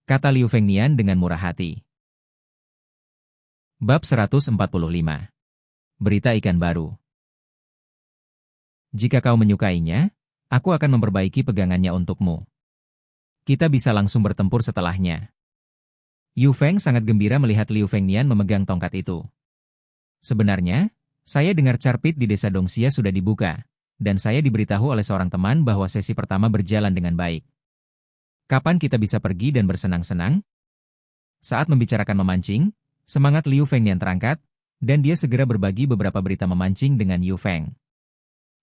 A: Kata Liu Fengnian dengan murah hati. Bab 145. Berita ikan baru. Jika kau menyukainya, aku akan memperbaiki pegangannya untukmu. Kita bisa langsung bertempur setelahnya. Yu Feng sangat gembira melihat Liu Fengnian memegang tongkat itu. Sebenarnya, saya dengar Carpit di desa Dongxia sudah dibuka, dan saya diberitahu oleh seorang teman bahwa sesi pertama berjalan dengan baik. Kapan kita bisa pergi dan bersenang-senang? Saat membicarakan memancing, semangat Liu Fengnian terangkat, dan dia segera berbagi beberapa berita memancing dengan Yu Feng.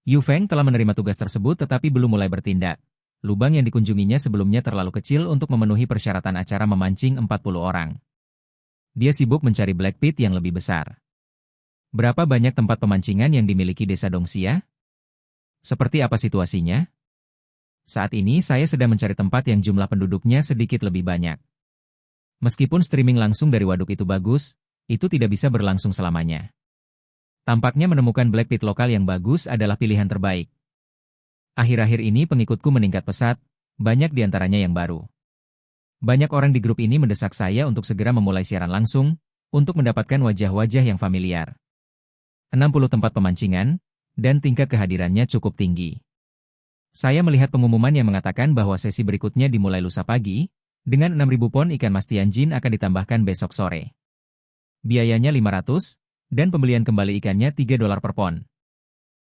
A: Yu Feng telah menerima tugas tersebut tetapi belum mulai bertindak. Lubang yang dikunjunginya sebelumnya terlalu kecil untuk memenuhi persyaratan acara memancing 40 orang. Dia sibuk mencari Black Pit yang lebih besar. Berapa banyak tempat pemancingan yang dimiliki desa Dongxia? Seperti apa situasinya? Saat ini saya sedang mencari tempat yang jumlah penduduknya sedikit lebih banyak. Meskipun streaming langsung dari waduk itu bagus, itu tidak bisa berlangsung selamanya. Tampaknya menemukan Black Pit lokal yang bagus adalah pilihan terbaik. Akhir-akhir ini pengikutku meningkat pesat, banyak di antaranya yang baru. Banyak orang di grup ini mendesak saya untuk segera memulai siaran langsung, untuk mendapatkan wajah-wajah yang familiar. 60 tempat pemancingan, dan tingkat kehadirannya cukup tinggi. Saya melihat pengumuman yang mengatakan bahwa sesi berikutnya dimulai lusa pagi, dengan 6.000 pon ikan mas Tianjin akan ditambahkan besok sore. Biayanya 500, dan pembelian kembali ikannya $3 per pon.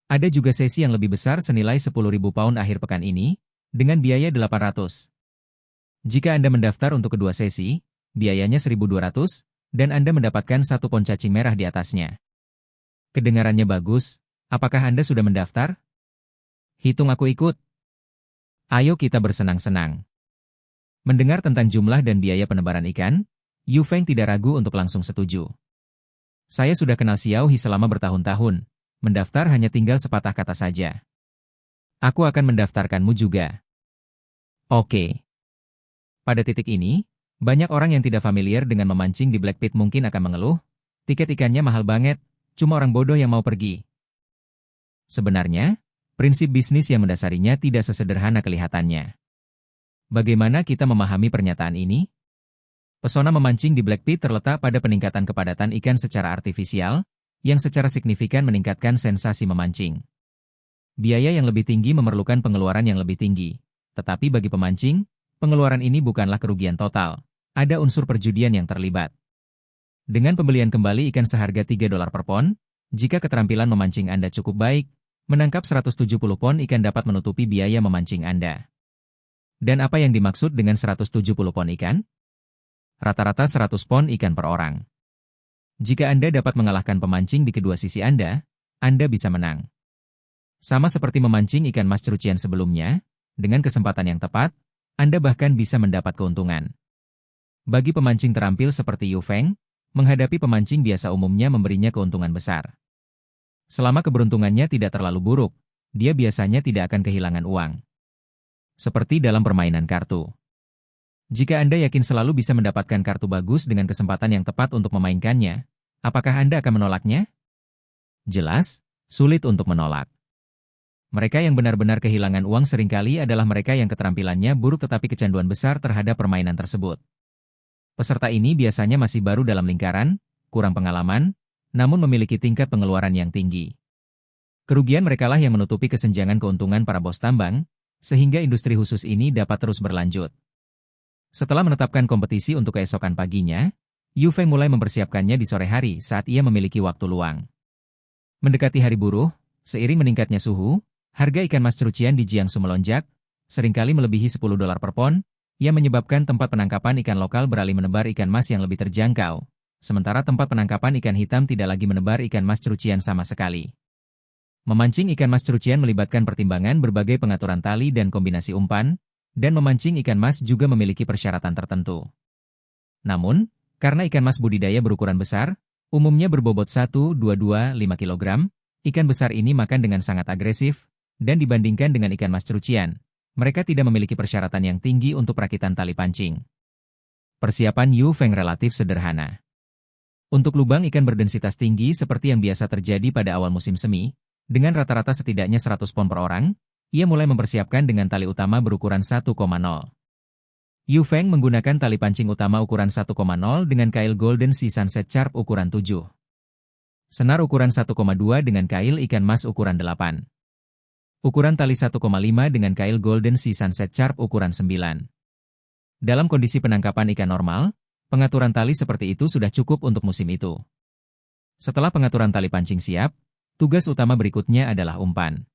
A: Ada juga sesi yang lebih besar senilai 10.000 pound akhir pekan ini, dengan biaya 800. Jika Anda mendaftar untuk kedua sesi, biayanya 1.200, dan Anda mendapatkan 1 pon cacing merah di atasnya. Kedengarannya bagus, apakah Anda sudah mendaftar? Hitung aku ikut. Ayo kita bersenang-senang. Mendengar tentang jumlah dan biaya penebaran ikan, Yu Feng tidak ragu untuk langsung setuju. Saya sudah kenal Xiao He selama bertahun-tahun, mendaftar hanya tinggal sepatah kata saja. Aku akan mendaftarkanmu juga. Oke. Pada titik ini, banyak orang yang tidak familiar dengan memancing di Black Pit mungkin akan mengeluh, tiket ikannya mahal banget, cuma orang bodoh yang mau pergi. Sebenarnya, prinsip bisnis yang mendasarinya tidak sesederhana kelihatannya. Bagaimana kita memahami pernyataan ini? Pesona memancing di Black Pit terletak pada peningkatan kepadatan ikan secara artifisial, yang secara signifikan meningkatkan sensasi memancing. Biaya yang lebih tinggi memerlukan pengeluaran yang lebih tinggi, tetapi bagi pemancing, pengeluaran ini bukanlah kerugian total. Ada unsur perjudian yang terlibat. Dengan pembelian kembali ikan seharga $3 per pon, jika keterampilan memancing Anda cukup baik, menangkap 170 pon ikan dapat menutupi biaya memancing Anda. Dan apa yang dimaksud dengan 170 pon ikan? Rata-rata 100 pon ikan per orang. Jika Anda dapat mengalahkan pemancing di kedua sisi Anda bisa menang. Sama seperti memancing ikan mas cucian sebelumnya, dengan kesempatan yang tepat, Anda bahkan bisa mendapat keuntungan. Bagi pemancing terampil seperti Yu Feng, menghadapi pemancing biasa umumnya memberinya keuntungan besar. Selama keberuntungannya tidak terlalu buruk, dia biasanya tidak akan kehilangan uang. Seperti dalam permainan kartu. Jika Anda yakin selalu bisa mendapatkan kartu bagus dengan kesempatan yang tepat untuk memainkannya, apakah Anda akan menolaknya? Jelas, sulit untuk menolak. Mereka yang benar-benar kehilangan uang seringkali adalah mereka yang keterampilannya buruk tetapi kecanduan besar terhadap permainan tersebut. Peserta ini biasanya masih baru dalam lingkaran, kurang pengalaman, namun memiliki tingkat pengeluaran yang tinggi. Kerugian merekalah yang menutupi kesenjangan keuntungan para bos tambang, sehingga industri khusus ini dapat terus berlanjut. Setelah menetapkan kompetisi untuk keesokan paginya, Yu Feng mulai mempersiapkannya di sore hari saat ia memiliki waktu luang. Mendekati hari buruh, seiring meningkatnya suhu, harga ikan mas cucian di Jiangsu melonjak, seringkali melebihi $10 per pon, yang menyebabkan tempat penangkapan ikan lokal beralih menebar ikan mas yang lebih terjangkau. Sementara tempat penangkapan ikan hitam tidak lagi menebar ikan mas cucian sama sekali. Memancing ikan mas cucian melibatkan pertimbangan berbagai pengaturan tali dan kombinasi umpan, dan memancing ikan mas juga memiliki persyaratan tertentu. Namun, karena ikan mas budidaya berukuran besar, umumnya berbobot 1,225 kg, ikan besar ini makan dengan sangat agresif, dan dibandingkan dengan ikan mas cucian, mereka tidak memiliki persyaratan yang tinggi untuk perakitan tali pancing. Persiapan Yu Feng relatif sederhana. Untuk lubang ikan berdensitas tinggi seperti yang biasa terjadi pada awal musim semi, dengan rata-rata setidaknya 100 pon per orang, ia mulai mempersiapkan dengan tali utama berukuran 1,0. Yu Feng menggunakan tali pancing utama ukuran 1,0 dengan kail Golden Sea Sunset Sharp ukuran 7. Senar ukuran 1,2 dengan kail ikan mas ukuran 8. Ukuran tali 1,5 dengan kail Golden Sea Sunset Sharp ukuran 9. Dalam kondisi penangkapan ikan normal, pengaturan tali seperti itu sudah cukup untuk musim itu. Setelah pengaturan tali pancing siap, tugas utama berikutnya adalah umpan.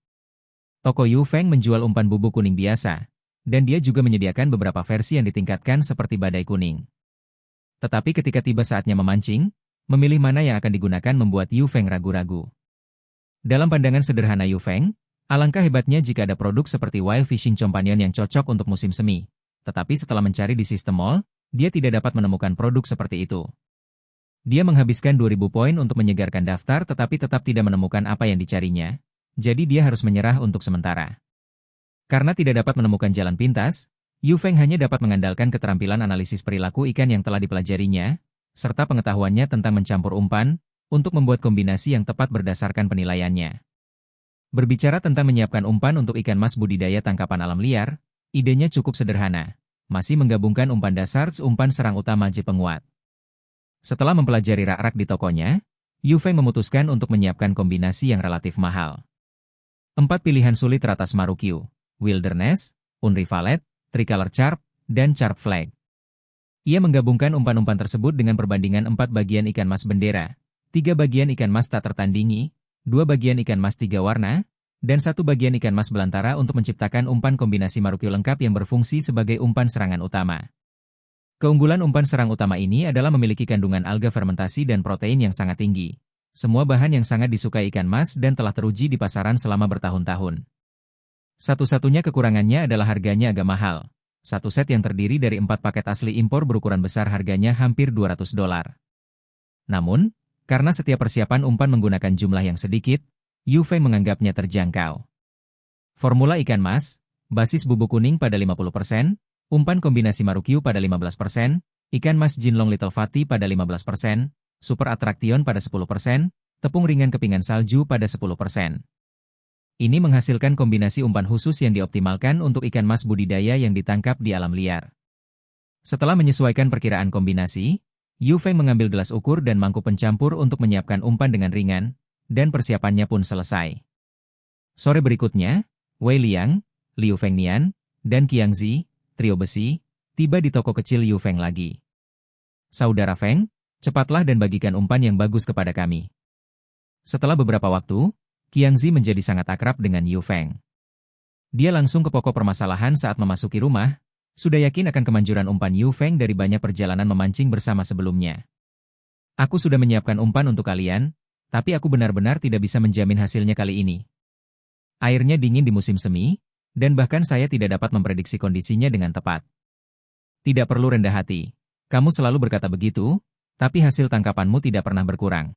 A: Toko Yu Feng menjual umpan bubuk kuning biasa, dan dia juga menyediakan beberapa versi yang ditingkatkan seperti badai kuning. Tetapi ketika tiba saatnya memancing, memilih mana yang akan digunakan membuat Yu Feng ragu-ragu. Dalam pandangan sederhana Yu Feng, alangkah hebatnya jika ada produk seperti Wild Fishing Companion yang cocok untuk musim semi. Tetapi setelah mencari di sistem mall, dia tidak dapat menemukan produk seperti itu. Dia menghabiskan 2.000 poin untuk menyegarkan daftar tetapi tetap tidak menemukan apa yang dicarinya, jadi dia harus menyerah untuk sementara. Karena tidak dapat menemukan jalan pintas, Yu Feng hanya dapat mengandalkan keterampilan analisis perilaku ikan yang telah dipelajarinya, serta pengetahuannya tentang mencampur umpan, untuk membuat kombinasi yang tepat berdasarkan penilaiannya. Berbicara tentang menyiapkan umpan untuk ikan mas budidaya tangkapan alam liar, idenya cukup sederhana, masih menggabungkan umpan dasar, umpan serang utama J penguat. Setelah mempelajari rak-rak di tokonya, Yu Feng memutuskan untuk menyiapkan kombinasi yang relatif mahal. 4 pilihan sulit ratas Marukyu, Wilderness, Unrivaled, Tricolor Charp, dan Charp Flag. Ia menggabungkan umpan-umpan tersebut dengan perbandingan 4 bagian ikan mas bendera, 3 bagian ikan mas tak tertandingi, 2 bagian ikan mas 3 warna, dan 1 bagian ikan mas belantara untuk menciptakan umpan kombinasi Marukyu lengkap yang berfungsi sebagai umpan serangan utama. Keunggulan umpan serang utama ini adalah memiliki kandungan alga fermentasi dan protein yang sangat tinggi. Semua bahan yang sangat disukai ikan mas dan telah teruji di pasaran selama bertahun-tahun. Satu-satunya kekurangannya adalah harganya agak mahal. Satu set yang terdiri dari 4 paket asli impor berukuran besar harganya hampir $200. Namun, karena setiap persiapan umpan menggunakan jumlah yang sedikit, Yu Feng menganggapnya terjangkau. Formula ikan mas, basis bubuk kuning pada 50%, umpan kombinasi Marukyu pada 15%, ikan mas Jinlong Little Fatty pada 15%, Super Attraction pada 10%, tepung ringan kepingan salju pada 10%. Ini menghasilkan kombinasi umpan khusus yang dioptimalkan untuk ikan mas budidaya yang ditangkap di alam liar. Setelah menyesuaikan perkiraan kombinasi, Yu Feng mengambil gelas ukur dan mangkuk pencampur untuk menyiapkan umpan dengan ringan, dan persiapannya pun selesai. Sore berikutnya, Wei Liang, Liu Fengnian, dan Qiang Zi, trio besi, tiba di toko kecil Yu Feng lagi. Saudara Feng, cepatlah dan bagikan umpan yang bagus kepada kami. Setelah beberapa waktu, Qiang Zi menjadi sangat akrab dengan Yu Feng. Dia langsung ke pokok permasalahan saat memasuki rumah, sudah yakin akan kemanjuran umpan Yu Feng dari banyak perjalanan memancing bersama sebelumnya. Aku sudah menyiapkan umpan untuk kalian, tapi aku benar-benar tidak bisa menjamin hasilnya kali ini. Airnya dingin di musim semi, dan bahkan saya tidak dapat memprediksi kondisinya dengan tepat. Tidak perlu rendah hati, kamu selalu berkata begitu, tapi hasil tangkapanmu tidak pernah berkurang.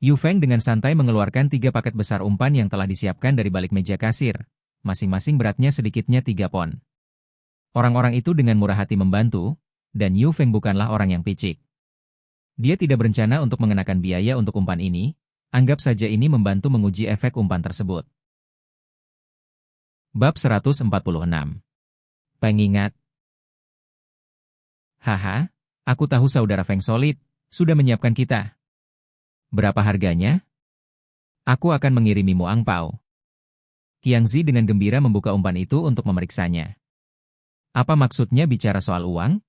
A: Yu Feng dengan santai mengeluarkan 3 paket besar umpan yang telah disiapkan dari balik meja kasir, masing-masing beratnya sedikitnya 3 pon. Orang-orang itu dengan murah hati membantu, dan Yu Feng bukanlah orang yang picik. Dia tidak berencana untuk mengenakan biaya untuk umpan ini, anggap saja ini membantu menguji efek umpan tersebut. Bab 146. Pengingat. Haha, aku tahu saudara Feng solid, sudah menyiapkan kita. Berapa harganya? Aku akan mengirimimu angpau. Qiang Zi dengan gembira membuka umpan itu untuk memeriksanya. Apa maksudnya bicara soal uang?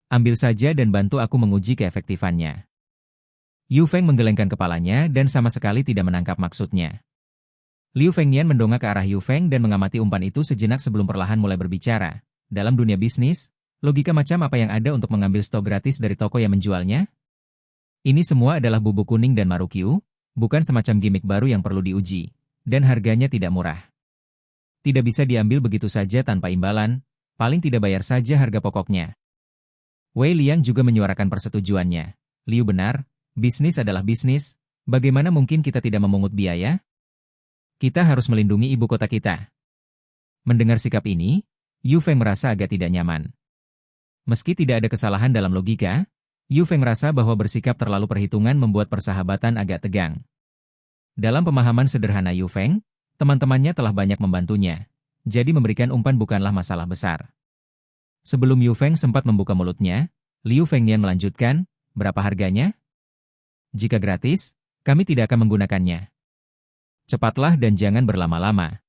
A: Ambil saja dan bantu aku menguji keefektifannya. Yu Feng menggelengkan kepalanya dan sama sekali tidak menangkap maksudnya. Liu Fengnian mendongak ke arah Yu Feng dan mengamati umpan itu sejenak sebelum perlahan mulai berbicara. Dalam dunia bisnis, logika macam apa yang ada untuk mengambil stok gratis dari toko yang menjualnya? Ini semua adalah bubuk kuning dan Marukyu, bukan semacam gimmick baru yang perlu diuji, dan harganya tidak murah. Tidak bisa diambil begitu saja tanpa imbalan, paling tidak bayar saja harga pokoknya. Wei Liang juga menyuarakan persetujuannya. Liu benar, bisnis adalah bisnis, bagaimana mungkin kita tidak memungut biaya? Kita harus melindungi ibu kota kita. Mendengar sikap ini, Yu Feng merasa agak tidak nyaman. Meski tidak ada kesalahan dalam logika, Yu Feng merasa bahwa bersikap terlalu perhitungan membuat persahabatan agak tegang. Dalam pemahaman sederhana Yu Feng, teman-temannya telah banyak membantunya, jadi memberikan umpan bukanlah masalah besar. Sebelum Yu Feng sempat membuka mulutnya, Liu Fengnian melanjutkan, berapa harganya? Jika gratis, kami tidak akan menggunakannya. Cepatlah dan jangan berlama-lama.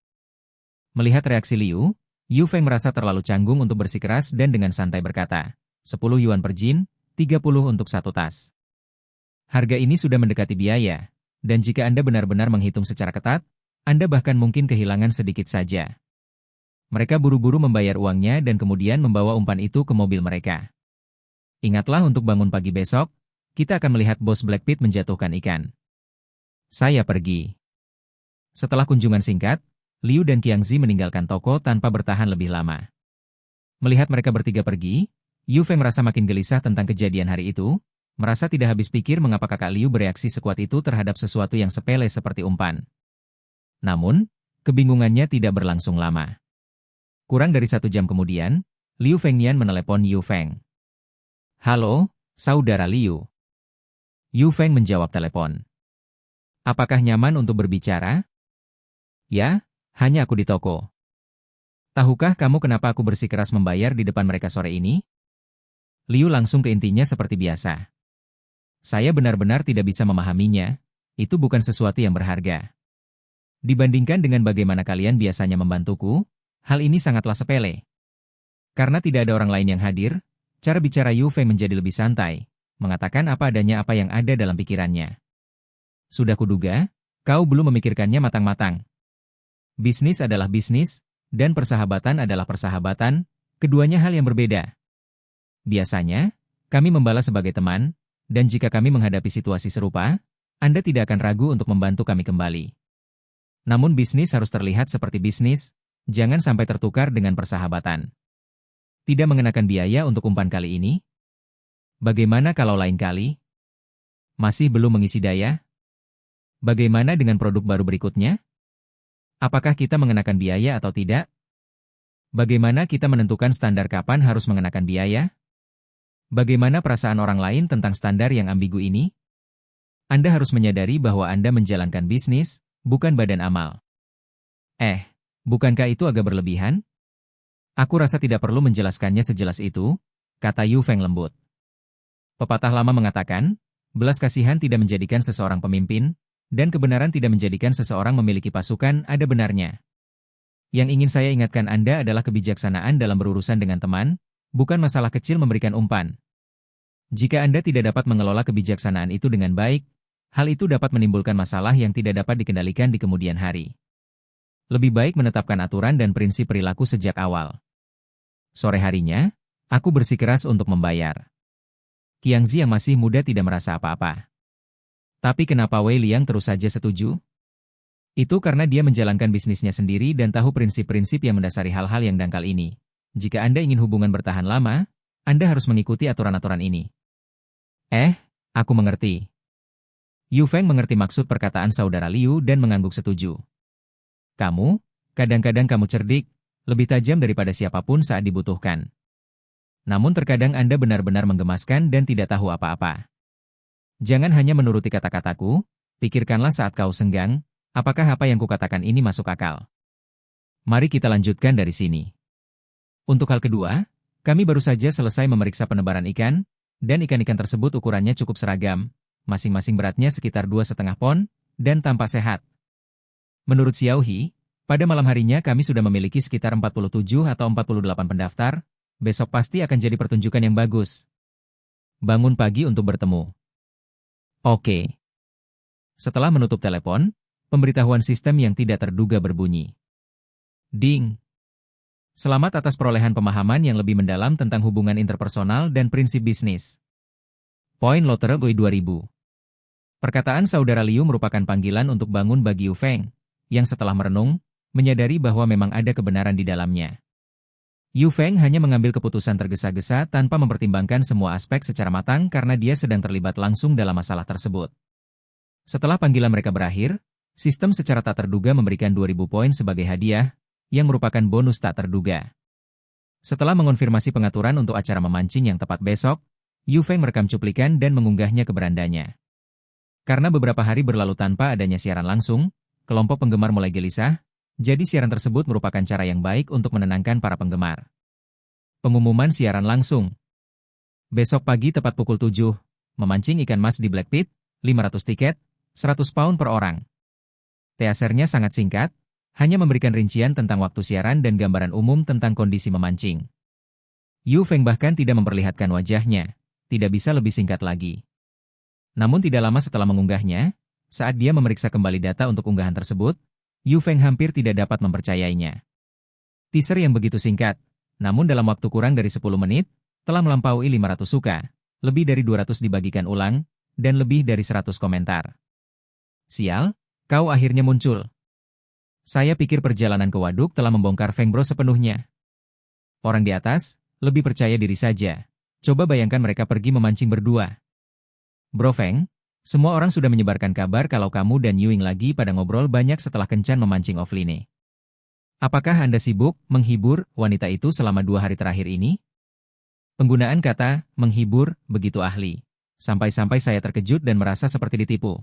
A: Melihat reaksi Liu, Yu Feng merasa terlalu canggung untuk bersikeras dan dengan santai berkata, 10 yuan per jin, 30 untuk 1 tas. Harga ini sudah mendekati biaya, dan jika Anda benar-benar menghitung secara ketat, Anda bahkan mungkin kehilangan sedikit saja. Mereka buru-buru membayar uangnya dan kemudian membawa umpan itu ke mobil mereka. Ingatlah untuk bangun pagi besok, kita akan melihat bos Black Pit menjatuhkan ikan. Saya pergi. Setelah kunjungan singkat, Liu dan Qiang Zi meninggalkan toko tanpa bertahan lebih lama. Melihat mereka bertiga pergi, Yu Feng merasa makin gelisah tentang kejadian hari itu, merasa tidak habis pikir mengapa kakak Liu bereaksi sekuat itu terhadap sesuatu yang sepele seperti umpan. Namun, kebingungannya tidak berlangsung lama. Kurang dari 1 jam kemudian, Liu Fengnian menelepon Yu Feng. Halo, saudara Liu. Yu Feng menjawab telepon. Apakah nyaman untuk berbicara? Ya, hanya aku di toko. Tahukah kamu kenapa aku bersikeras membayar di depan mereka sore ini? Liu langsung ke intinya seperti biasa. Saya benar-benar tidak bisa memahaminya, itu bukan sesuatu yang berharga. Dibandingkan dengan bagaimana kalian biasanya membantuku, hal ini sangatlah sepele. Karena tidak ada orang lain yang hadir, cara bicara Yu Feng menjadi lebih santai, mengatakan apa adanya apa yang ada dalam pikirannya. Sudah kuduga, kau belum memikirkannya matang-matang. Bisnis adalah bisnis, dan persahabatan adalah persahabatan, keduanya hal yang berbeda. Biasanya, kami membalas sebagai teman, dan jika kami menghadapi situasi serupa, Anda tidak akan ragu untuk membantu kami kembali. Namun bisnis harus terlihat seperti bisnis, jangan sampai tertukar dengan persahabatan. Tidak mengenakan biaya untuk umpan kali ini? Bagaimana kalau lain kali? Masih belum mengisi daya? Bagaimana dengan produk baru berikutnya? Apakah kita mengenakan biaya atau tidak? Bagaimana kita menentukan standar kapan harus mengenakan biaya? Bagaimana perasaan orang lain tentang standar yang ambigu ini? Anda harus menyadari bahwa Anda menjalankan bisnis, bukan badan amal. Bukankah itu agak berlebihan? Aku rasa tidak perlu menjelaskannya sejelas itu, kata Yu Feng lembut. Pepatah lama mengatakan, belas kasihan tidak menjadikan seseorang pemimpin, dan kebenaran tidak menjadikan seseorang memiliki pasukan, ada benarnya. Yang ingin saya ingatkan Anda adalah kebijaksanaan dalam berurusan dengan teman, bukan masalah kecil memberikan umpan. Jika Anda tidak dapat mengelola kebijaksanaan itu dengan baik, hal itu dapat menimbulkan masalah yang tidak dapat dikendalikan di kemudian hari. Lebih baik menetapkan aturan dan prinsip perilaku sejak awal. Sore harinya, aku bersikeras untuk membayar. Qiangzi yang masih muda tidak merasa apa-apa. Tapi kenapa Wei Liang terus saja setuju? Itu karena dia menjalankan bisnisnya sendiri dan tahu prinsip-prinsip yang mendasari hal-hal yang dangkal ini. Jika Anda ingin hubungan bertahan lama, Anda harus mengikuti aturan-aturan ini. Aku mengerti. Yu Feng mengerti maksud perkataan saudara Liu dan mengangguk setuju. Kadang-kadang kamu cerdik, lebih tajam daripada siapapun saat dibutuhkan. Namun terkadang Anda benar-benar menggemaskan dan tidak tahu apa-apa. Jangan hanya menuruti kata-kataku, pikirkanlah saat kau senggang, apakah apa yang kukatakan ini masuk akal. Mari kita lanjutkan dari sini. Untuk hal kedua, kami baru saja selesai memeriksa penebaran ikan, dan ikan-ikan tersebut ukurannya cukup seragam, masing-masing beratnya sekitar 2,5 pon, dan tampak sehat. Menurut Xiao He, pada malam harinya kami sudah memiliki sekitar 47 atau 48 pendaftar, besok pasti akan jadi pertunjukan yang bagus. Bangun pagi untuk bertemu. Oke. Setelah menutup telepon, pemberitahuan sistem yang tidak terduga berbunyi. Ding. Selamat atas perolehan pemahaman yang lebih mendalam tentang hubungan interpersonal dan prinsip bisnis. Poin Lotre Goi 2000. Perkataan saudara Liu merupakan panggilan untuk bangun bagi Yu Feng, yang setelah merenung, menyadari bahwa memang ada kebenaran di dalamnya. Yu Feng hanya mengambil keputusan tergesa-gesa tanpa mempertimbangkan semua aspek secara matang karena dia sedang terlibat langsung dalam masalah tersebut. Setelah panggilan mereka berakhir, sistem secara tak terduga memberikan 2000 poin sebagai hadiah, yang merupakan bonus tak terduga. Setelah mengonfirmasi pengaturan untuk acara memancing yang tepat besok, Yu Feng merekam cuplikan dan mengunggahnya ke berandanya. Karena beberapa hari berlalu tanpa adanya siaran langsung, kelompok penggemar mulai gelisah, jadi siaran tersebut merupakan cara yang baik untuk menenangkan para penggemar. Pengumuman siaran langsung. Besok pagi tepat pukul 7, memancing ikan mas di Black Pit, 500 tiket, 100 pound per orang. Teasernya sangat singkat, hanya memberikan rincian tentang waktu siaran dan gambaran umum tentang kondisi memancing. Yu Feng bahkan tidak memperlihatkan wajahnya, tidak bisa lebih singkat lagi. Namun tidak lama setelah mengunggahnya, saat dia memeriksa kembali data untuk unggahan tersebut, Yu Feng hampir tidak dapat mempercayainya. Teaser yang begitu singkat, namun dalam waktu kurang dari 10 menit, telah melampaui 500 suka, lebih dari 200 dibagikan ulang, dan lebih dari 100 komentar. Sial, kau akhirnya muncul. Saya pikir perjalanan ke waduk telah membongkar Feng Bro sepenuhnya. Orang di atas, lebih percaya diri saja. Coba bayangkan mereka pergi memancing berdua. Bro Feng, semua orang sudah menyebarkan kabar kalau kamu dan Yuing lagi pada ngobrol banyak setelah kencan memancing offline. Apakah Anda sibuk menghibur wanita itu selama 2 hari terakhir ini? Penggunaan kata menghibur begitu ahli. Sampai-sampai saya terkejut dan merasa seperti ditipu.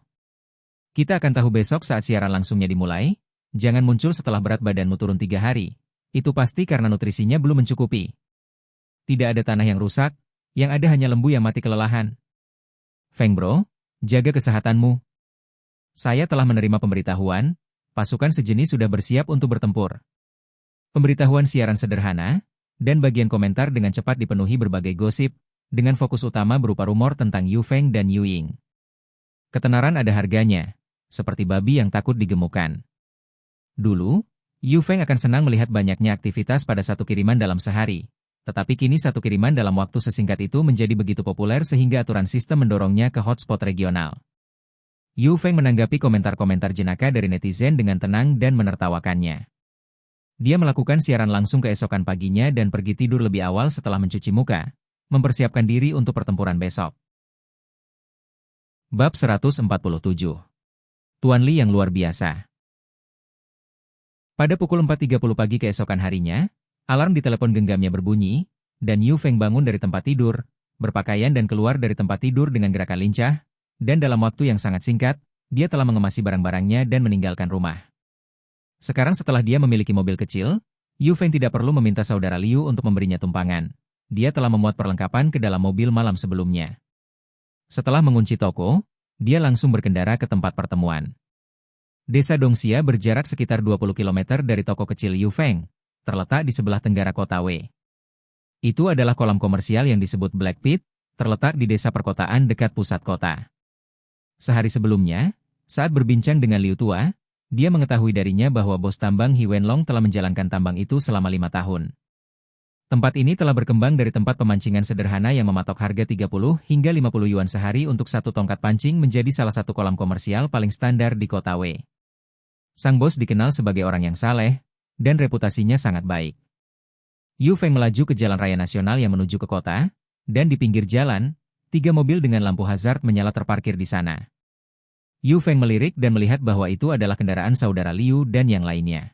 A: Kita akan tahu besok saat siaran langsungnya dimulai. Jangan muncul setelah berat badanmu turun 3 hari. Itu pasti karena nutrisinya belum mencukupi. Tidak ada tanah yang rusak, yang ada hanya lembu yang mati kelelahan. Feng Bro, jaga kesehatanmu. Saya telah menerima pemberitahuan, Pasukan sejenis sudah bersiap untuk bertempur. Pemberitahuan siaran sederhana, dan bagian komentar dengan cepat dipenuhi berbagai gosip, dengan fokus utama berupa rumor tentang Yu Feng dan Yu Ying. Ketenaran ada harganya, seperti babi yang takut digemukkan. Dulu, Yu Feng akan senang melihat banyaknya aktivitas pada satu kiriman dalam sehari. Tetapi kini satu kiriman dalam waktu sesingkat itu menjadi begitu populer sehingga aturan sistem mendorongnya ke hotspot regional. Yu Feng menanggapi komentar-komentar jenaka dari netizen dengan tenang dan menertawakannya. Dia melakukan siaran langsung keesokan paginya dan pergi tidur lebih awal setelah mencuci muka, mempersiapkan diri untuk pertempuran besok. Bab 147. Tuan Li yang luar biasa. Pada pukul 4.30 pagi keesokan harinya, alarm di telepon genggamnya berbunyi, dan Yu Feng bangun dari tempat tidur, berpakaian dan keluar dari tempat tidur dengan gerakan lincah, dan dalam waktu yang sangat singkat, dia telah mengemasi barang-barangnya dan meninggalkan rumah. Sekarang setelah dia memiliki mobil kecil, Yu Feng tidak perlu meminta saudara Liu untuk memberinya tumpangan. Dia telah memuat perlengkapan ke dalam mobil malam sebelumnya. Setelah mengunci toko, dia langsung berkendara ke tempat pertemuan. Desa Dongxia berjarak sekitar 20 km dari toko kecil Yu Feng, terletak di sebelah tenggara kota Wei. Itu adalah kolam komersial yang disebut Black Pit, terletak di desa perkotaan dekat pusat kota. Sehari sebelumnya, saat berbincang dengan Liu Tua, dia mengetahui darinya bahwa bos tambang He Wenlong telah menjalankan tambang itu selama 5 tahun. Tempat ini telah berkembang dari tempat pemancingan sederhana yang mematok harga 30 hingga 50 yuan sehari untuk satu tongkat pancing menjadi salah satu kolam komersial paling standar di kota Wei. Sang bos dikenal sebagai orang yang saleh, dan reputasinya sangat baik. Yu Feng melaju ke jalan raya nasional yang menuju ke kota, dan di pinggir jalan, 3 mobil dengan lampu hazard menyala terparkir di sana. Yu Feng melirik dan melihat bahwa itu adalah kendaraan saudara Liu dan yang lainnya.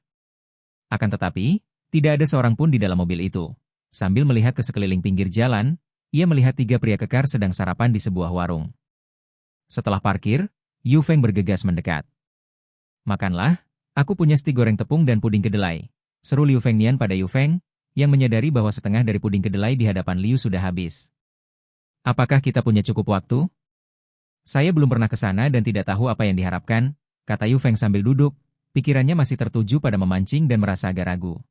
A: Akan tetapi, tidak ada seorang pun di dalam mobil itu. Sambil melihat ke sekeliling pinggir jalan, ia melihat 3 pria kekar sedang sarapan di sebuah warung. Setelah parkir, Yu Feng bergegas mendekat. "Makanlah, aku punya stik goreng tepung dan puding kedelai," seru Liu Fengnian pada Yu Feng, yang menyadari bahwa setengah dari puding kedelai di hadapan Liu sudah habis. "Apakah kita punya cukup waktu?" "Saya belum pernah ke sana dan tidak tahu apa yang diharapkan," kata Yu Feng sambil duduk, pikirannya masih tertuju pada memancing dan merasa agak ragu.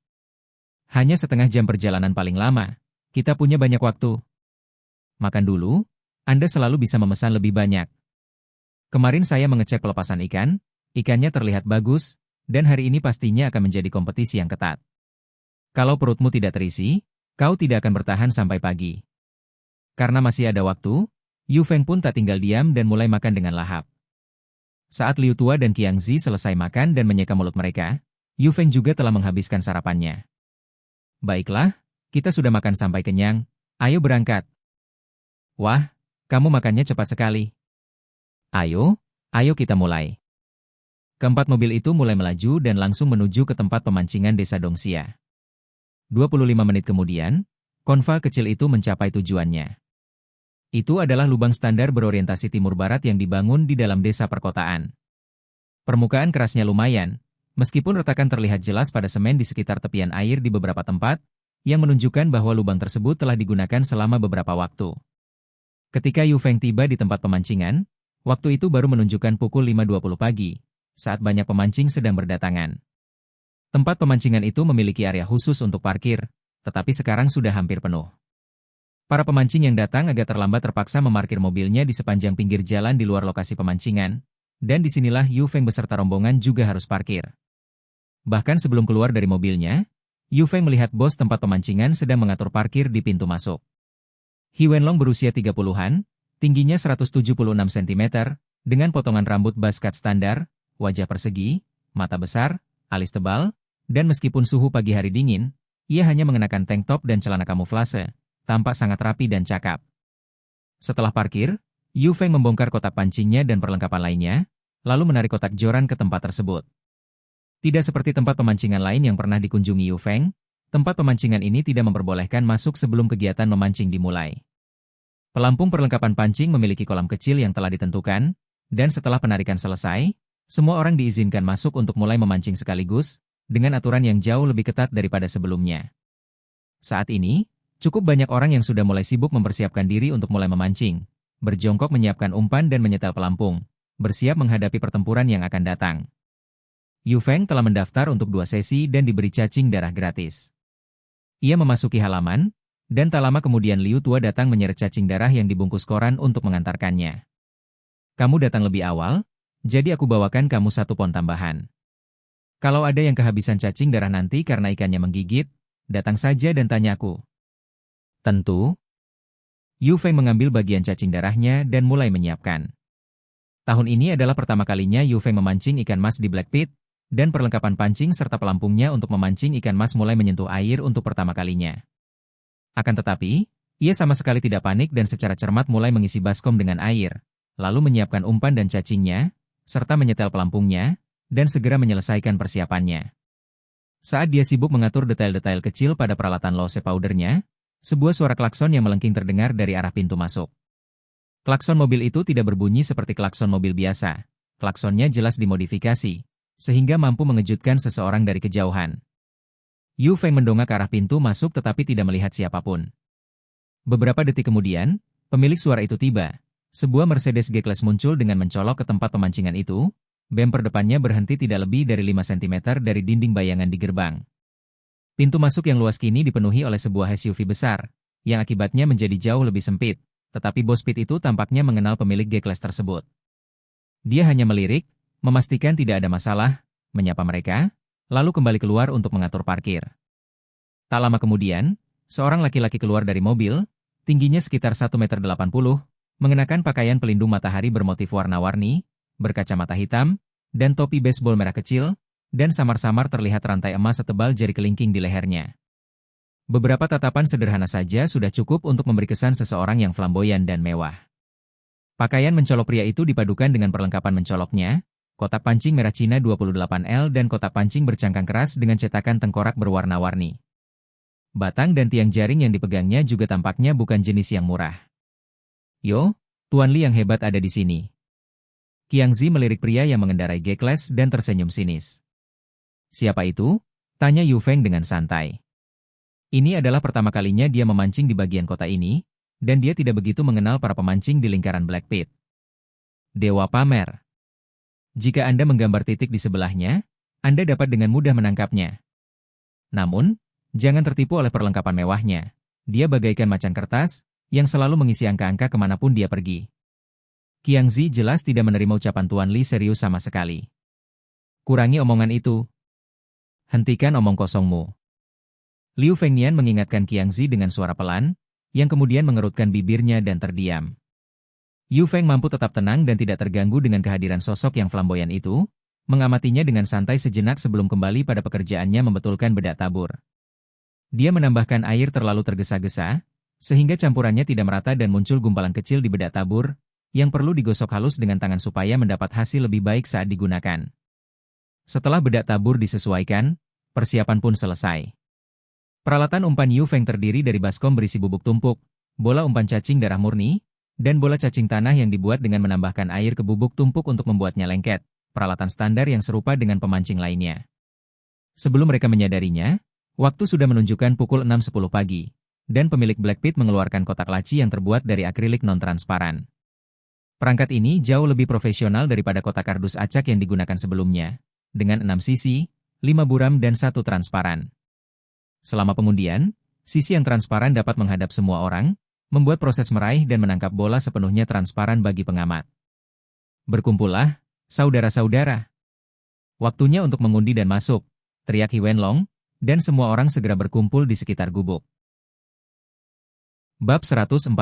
A: "Hanya setengah jam perjalanan paling lama, kita punya banyak waktu." "Makan dulu, Anda selalu bisa memesan lebih banyak. Kemarin saya mengecek pelepasan ikan, ikannya terlihat bagus, dan hari ini pastinya akan menjadi kompetisi yang ketat. Kalau perutmu tidak terisi, kau tidak akan bertahan sampai pagi." Karena masih ada waktu, Yu Feng pun tak tinggal diam dan mulai makan dengan lahap. Saat Liu Tua dan Qiang Zi selesai makan dan menyeka mulut mereka, Yu Feng juga telah menghabiskan sarapannya. "Baiklah, kita sudah makan sampai kenyang, ayo berangkat." "Wah, kamu makannya cepat sekali. Ayo kita mulai." Keempat mobil itu mulai melaju dan langsung menuju ke tempat pemancingan desa Dongxia. 25 menit kemudian, konva kecil itu mencapai tujuannya. Itu adalah lubang standar berorientasi timur-barat yang dibangun di dalam desa perkotaan. Permukaan kerasnya lumayan, meskipun retakan terlihat jelas pada semen di sekitar tepian air di beberapa tempat, yang menunjukkan bahwa lubang tersebut telah digunakan selama beberapa waktu. Ketika Yu Feng tiba di tempat pemancingan, waktu itu baru menunjukkan pukul 5.20 pagi, saat banyak pemancing sedang berdatangan. Tempat pemancingan itu memiliki area khusus untuk parkir, tetapi sekarang sudah hampir penuh. Para pemancing yang datang agak terlambat terpaksa memarkir mobilnya di sepanjang pinggir jalan di luar lokasi pemancingan, dan disinilah Yu Feng beserta rombongan juga harus parkir. Bahkan sebelum keluar dari mobilnya, Yu Feng melihat bos tempat pemancingan sedang mengatur parkir di pintu masuk. He Wenlong berusia 30-an, tingginya 176 cm, dengan potongan rambut buzz cut standar, wajah persegi, mata besar, alis tebal, dan meskipun suhu pagi hari dingin, ia hanya mengenakan tank top dan celana kamuflase, tampak sangat rapi dan cakap. Setelah parkir, Yu Feng membongkar kotak pancingnya dan perlengkapan lainnya, lalu menarik kotak joran ke tempat tersebut. Tidak seperti tempat pemancingan lain yang pernah dikunjungi Yu Feng, tempat pemancingan ini tidak memperbolehkan masuk sebelum kegiatan memancing dimulai. Pelampung perlengkapan pancing memiliki kolam kecil yang telah ditentukan, dan setelah penarikan selesai, semua orang diizinkan masuk untuk mulai memancing sekaligus, dengan aturan yang jauh lebih ketat daripada sebelumnya. Saat ini, cukup banyak orang yang sudah mulai sibuk mempersiapkan diri untuk mulai memancing, berjongkok menyiapkan umpan dan menyetel pelampung, bersiap menghadapi pertempuran yang akan datang. Yu Feng telah mendaftar untuk 2 sesi dan diberi cacing darah gratis. Ia memasuki halaman, dan tak lama kemudian Liu Tua datang menyeret cacing darah yang dibungkus koran untuk mengantarkannya. Kamu datang lebih awal, jadi aku bawakan kamu 1 pon tambahan. Kalau ada yang kehabisan cacing darah nanti karena ikannya menggigit, datang saja dan tanya aku. Tentu. Yu Feng mengambil bagian cacing darahnya dan mulai menyiapkan. Tahun ini adalah pertama kalinya Yu Feng memancing ikan mas di Black Pit, dan perlengkapan pancing serta pelampungnya untuk memancing ikan mas mulai menyentuh air untuk pertama kalinya. Akan tetapi, ia sama sekali tidak panik dan secara cermat mulai mengisi baskom dengan air, lalu menyiapkan umpan dan cacingnya, serta menyetel pelampungnya, dan segera menyelesaikan persiapannya. Saat dia sibuk mengatur detail-detail kecil pada peralatan lose powdernya, sebuah suara klakson yang melengking terdengar dari arah pintu masuk. Klakson mobil itu tidak berbunyi seperti klakson mobil biasa. Klaksonnya jelas dimodifikasi, sehingga mampu mengejutkan seseorang dari kejauhan. Yu Feng mendongak ke arah pintu masuk tetapi tidak melihat siapapun. Beberapa detik kemudian, pemilik suara itu tiba. Sebuah Mercedes G-Class muncul dengan mencolok ke tempat pemancingan itu. Bemper depannya berhenti tidak lebih dari 5 cm dari dinding bayangan di gerbang. Pintu masuk yang luas kini dipenuhi oleh sebuah SUV besar, yang akibatnya menjadi jauh lebih sempit, tetapi bos pit itu tampaknya mengenal pemilik G-Class tersebut. Dia hanya melirik, memastikan tidak ada masalah, menyapa mereka, lalu kembali keluar untuk mengatur parkir. Tak lama kemudian, seorang laki-laki keluar dari mobil, tingginya sekitar 1,80 meter, mengenakan pakaian pelindung matahari bermotif warna-warni, berkacamata hitam, dan topi baseball merah kecil, dan samar-samar terlihat rantai emas setebal jari kelingking di lehernya. Beberapa tatapan sederhana saja sudah cukup untuk memberi kesan seseorang yang flamboyan dan mewah. Pakaian mencolok pria itu dipadukan dengan perlengkapan mencoloknya, kotak pancing merah Cina 28L dan kotak pancing bercangkang keras dengan cetakan tengkorak berwarna-warni. Batang dan tiang jaring yang dipegangnya juga tampaknya bukan jenis yang murah. Yo, Tuan Li yang hebat ada di sini. Qiangzi melirik pria yang mengendarai G-Class dan tersenyum sinis. Siapa itu? Tanya Yu Feng dengan santai. Ini adalah pertama kalinya dia memancing di bagian kota ini, dan dia tidak begitu mengenal para pemancing di lingkaran Black Pit. Dewa pamer. Jika Anda menggambar titik di sebelahnya, Anda dapat dengan mudah menangkapnya. Namun, jangan tertipu oleh perlengkapan mewahnya. Dia bagaikan macan kertas, yang selalu mengisi angka-angka kemanapun dia pergi. Qiangzi jelas tidak menerima ucapan Tuan Li serius sama sekali. Kurangi omongan itu. Hentikan omong kosongmu. Liu Fengnian mengingatkan Qiangzi dengan suara pelan, yang kemudian mengerutkan bibirnya dan terdiam. Yu Feng mampu tetap tenang dan tidak terganggu dengan kehadiran sosok yang flamboyan itu, mengamatinya dengan santai sejenak sebelum kembali pada pekerjaannya membetulkan bedak tabur. Dia menambahkan air terlalu tergesa-gesa, sehingga campurannya tidak merata dan muncul gumpalan kecil di bedak tabur, yang perlu digosok halus dengan tangan supaya mendapat hasil lebih baik saat digunakan. Setelah bedak tabur disesuaikan, persiapan pun selesai. Peralatan umpan Yu Feng terdiri dari baskom berisi bubuk tumpuk, bola umpan cacing darah murni, dan bola cacing tanah yang dibuat dengan menambahkan air ke bubuk tumpuk untuk membuatnya lengket, peralatan standar yang serupa dengan pemancing lainnya. Sebelum mereka menyadarinya, waktu sudah menunjukkan pukul 6.10 pagi, dan pemilik Black Pit mengeluarkan kotak laci yang terbuat dari akrilik non-transparan. Perangkat ini jauh lebih profesional daripada kotak kardus acak yang digunakan sebelumnya, dengan 6 sisi, 5 buram dan 1 transparan. Selama pengundian, sisi yang transparan dapat menghadap semua orang, membuat proses meraih dan menangkap bola sepenuhnya transparan bagi pengamat. Berkumpullah, saudara-saudara. Waktunya untuk mengundi dan masuk, teriak He Wenlong, dan semua orang segera berkumpul di sekitar gubuk. Bab 148.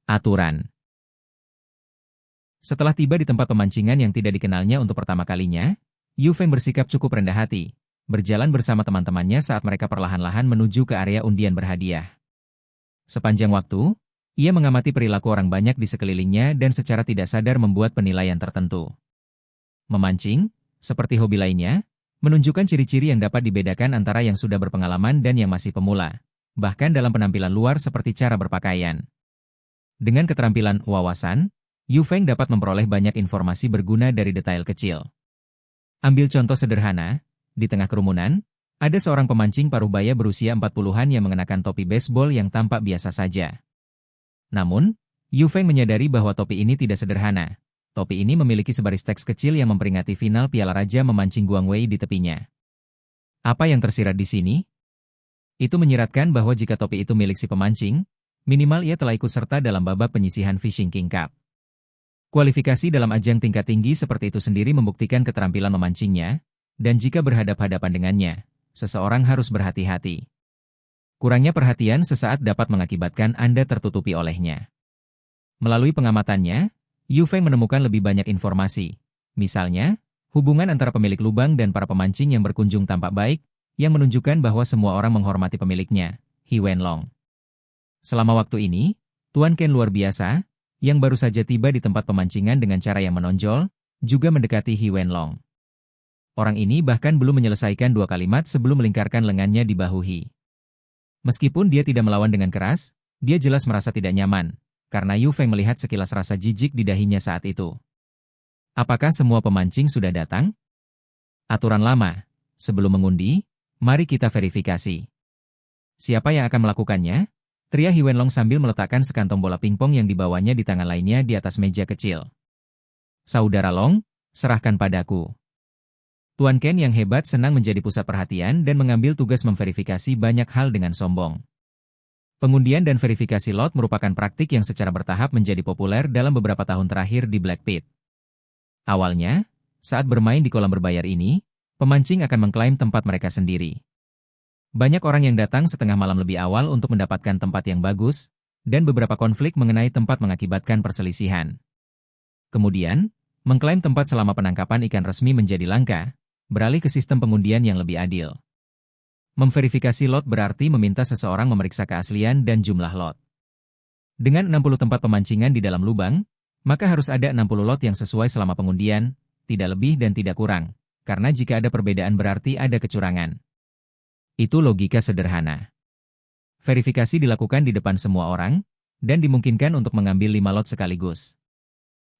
A: Aturan. Setelah tiba di tempat pemancingan yang tidak dikenalnya untuk pertama kalinya, Yu Feng bersikap cukup rendah hati, berjalan bersama teman-temannya saat mereka perlahan-lahan menuju ke area undian berhadiah. Sepanjang waktu, ia mengamati perilaku orang banyak di sekelilingnya dan secara tidak sadar membuat penilaian tertentu. Memancing, seperti hobi lainnya, menunjukkan ciri-ciri yang dapat dibedakan antara yang sudah berpengalaman dan yang masih pemula, bahkan dalam penampilan luar seperti cara berpakaian. Dengan keterampilan wawasan, Yu Feng dapat memperoleh banyak informasi berguna dari detail kecil. Ambil contoh sederhana. Di tengah kerumunan, ada seorang pemancing parubaya berusia 40-an yang mengenakan topi baseball yang tampak biasa saja. Namun, Yu Feng menyadari bahwa topi ini tidak sederhana. Topi ini memiliki sebaris teks kecil yang memperingati final Piala Raja memancing Guang Wei di tepinya. Apa yang tersirat di sini? Itu menyiratkan bahwa jika topi itu milik si pemancing, minimal ia telah ikut serta dalam babak penyisihan Fishing King Cup. Kualifikasi dalam ajang tingkat tinggi seperti itu sendiri membuktikan keterampilan memancingnya, dan jika berhadap-hadapan dengannya, seseorang harus berhati-hati. Kurangnya perhatian sesaat dapat mengakibatkan Anda tertutupi olehnya. Melalui pengamatannya, Yu Feng menemukan lebih banyak informasi. Misalnya, hubungan antara pemilik lubang dan para pemancing yang berkunjung tampak baik, yang menunjukkan bahwa semua orang menghormati pemiliknya, He Wenlong. Selama waktu ini, Tuan Ken luar biasa, yang baru saja tiba di tempat pemancingan dengan cara yang menonjol, juga mendekati He Wenlong. Orang ini bahkan belum menyelesaikan 2 kalimat sebelum melingkarkan lengannya di bahu He. Meskipun dia tidak melawan dengan keras, dia jelas merasa tidak nyaman, karena Yu Feng melihat sekilas rasa jijik di dahinya saat itu. Apakah semua pemancing sudah datang? Aturan lama. Sebelum mengundi, mari kita verifikasi. Siapa yang akan melakukannya? Teriak He Wenlong sambil meletakkan sekantong bola pingpong yang dibawanya di tangan lainnya di atas meja kecil. Saudara Long, serahkan padaku. Tuan Ken yang hebat senang menjadi pusat perhatian dan mengambil tugas memverifikasi banyak hal dengan sombong. Pengundian dan verifikasi lot merupakan praktik yang secara bertahap menjadi populer dalam beberapa tahun terakhir di Black Pit. Awalnya, saat bermain di kolam berbayar ini, pemancing akan mengklaim tempat mereka sendiri. Banyak orang yang datang setengah malam lebih awal untuk mendapatkan tempat yang bagus, dan beberapa konflik mengenai tempat mengakibatkan perselisihan. Kemudian, mengklaim tempat selama penangkapan ikan resmi menjadi langka, beralih ke sistem pengundian yang lebih adil. Memverifikasi lot berarti meminta seseorang memeriksa keaslian dan jumlah lot. Dengan 60 tempat pemancingan di dalam lubang, maka harus ada 60 lot yang sesuai selama pengundian, tidak lebih dan tidak kurang, karena jika ada perbedaan berarti ada kecurangan. Itu logika sederhana. Verifikasi dilakukan di depan semua orang, dan dimungkinkan untuk mengambil 5 lot sekaligus.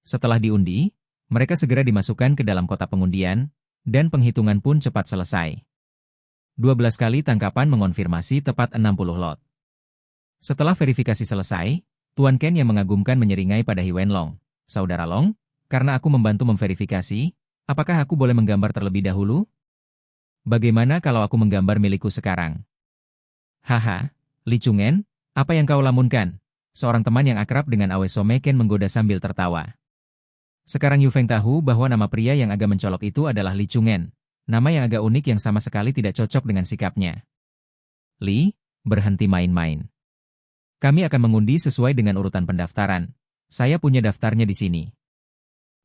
A: Setelah diundi, mereka segera dimasukkan ke dalam kotak pengundian, dan penghitungan pun cepat selesai. 12 kali tangkapan mengonfirmasi tepat 60 lot. Setelah verifikasi selesai, Tuan Ken yang mengagumkan menyeringai pada He Wenlong. Saudara Long, karena aku membantu memverifikasi, apakah aku boleh menggambar terlebih dahulu? Bagaimana kalau aku menggambar milikku sekarang? Haha, Li Chungen, apa yang kau lamunkan? Seorang teman yang akrab dengan Awe Some Ken menggoda sambil tertawa. Sekarang Yu Feng tahu bahwa nama pria yang agak mencolok itu adalah Li Chungen, nama yang agak unik yang sama sekali tidak cocok dengan sikapnya. Li, berhenti main-main. Kami akan mengundi sesuai dengan urutan pendaftaran. Saya punya daftarnya di sini.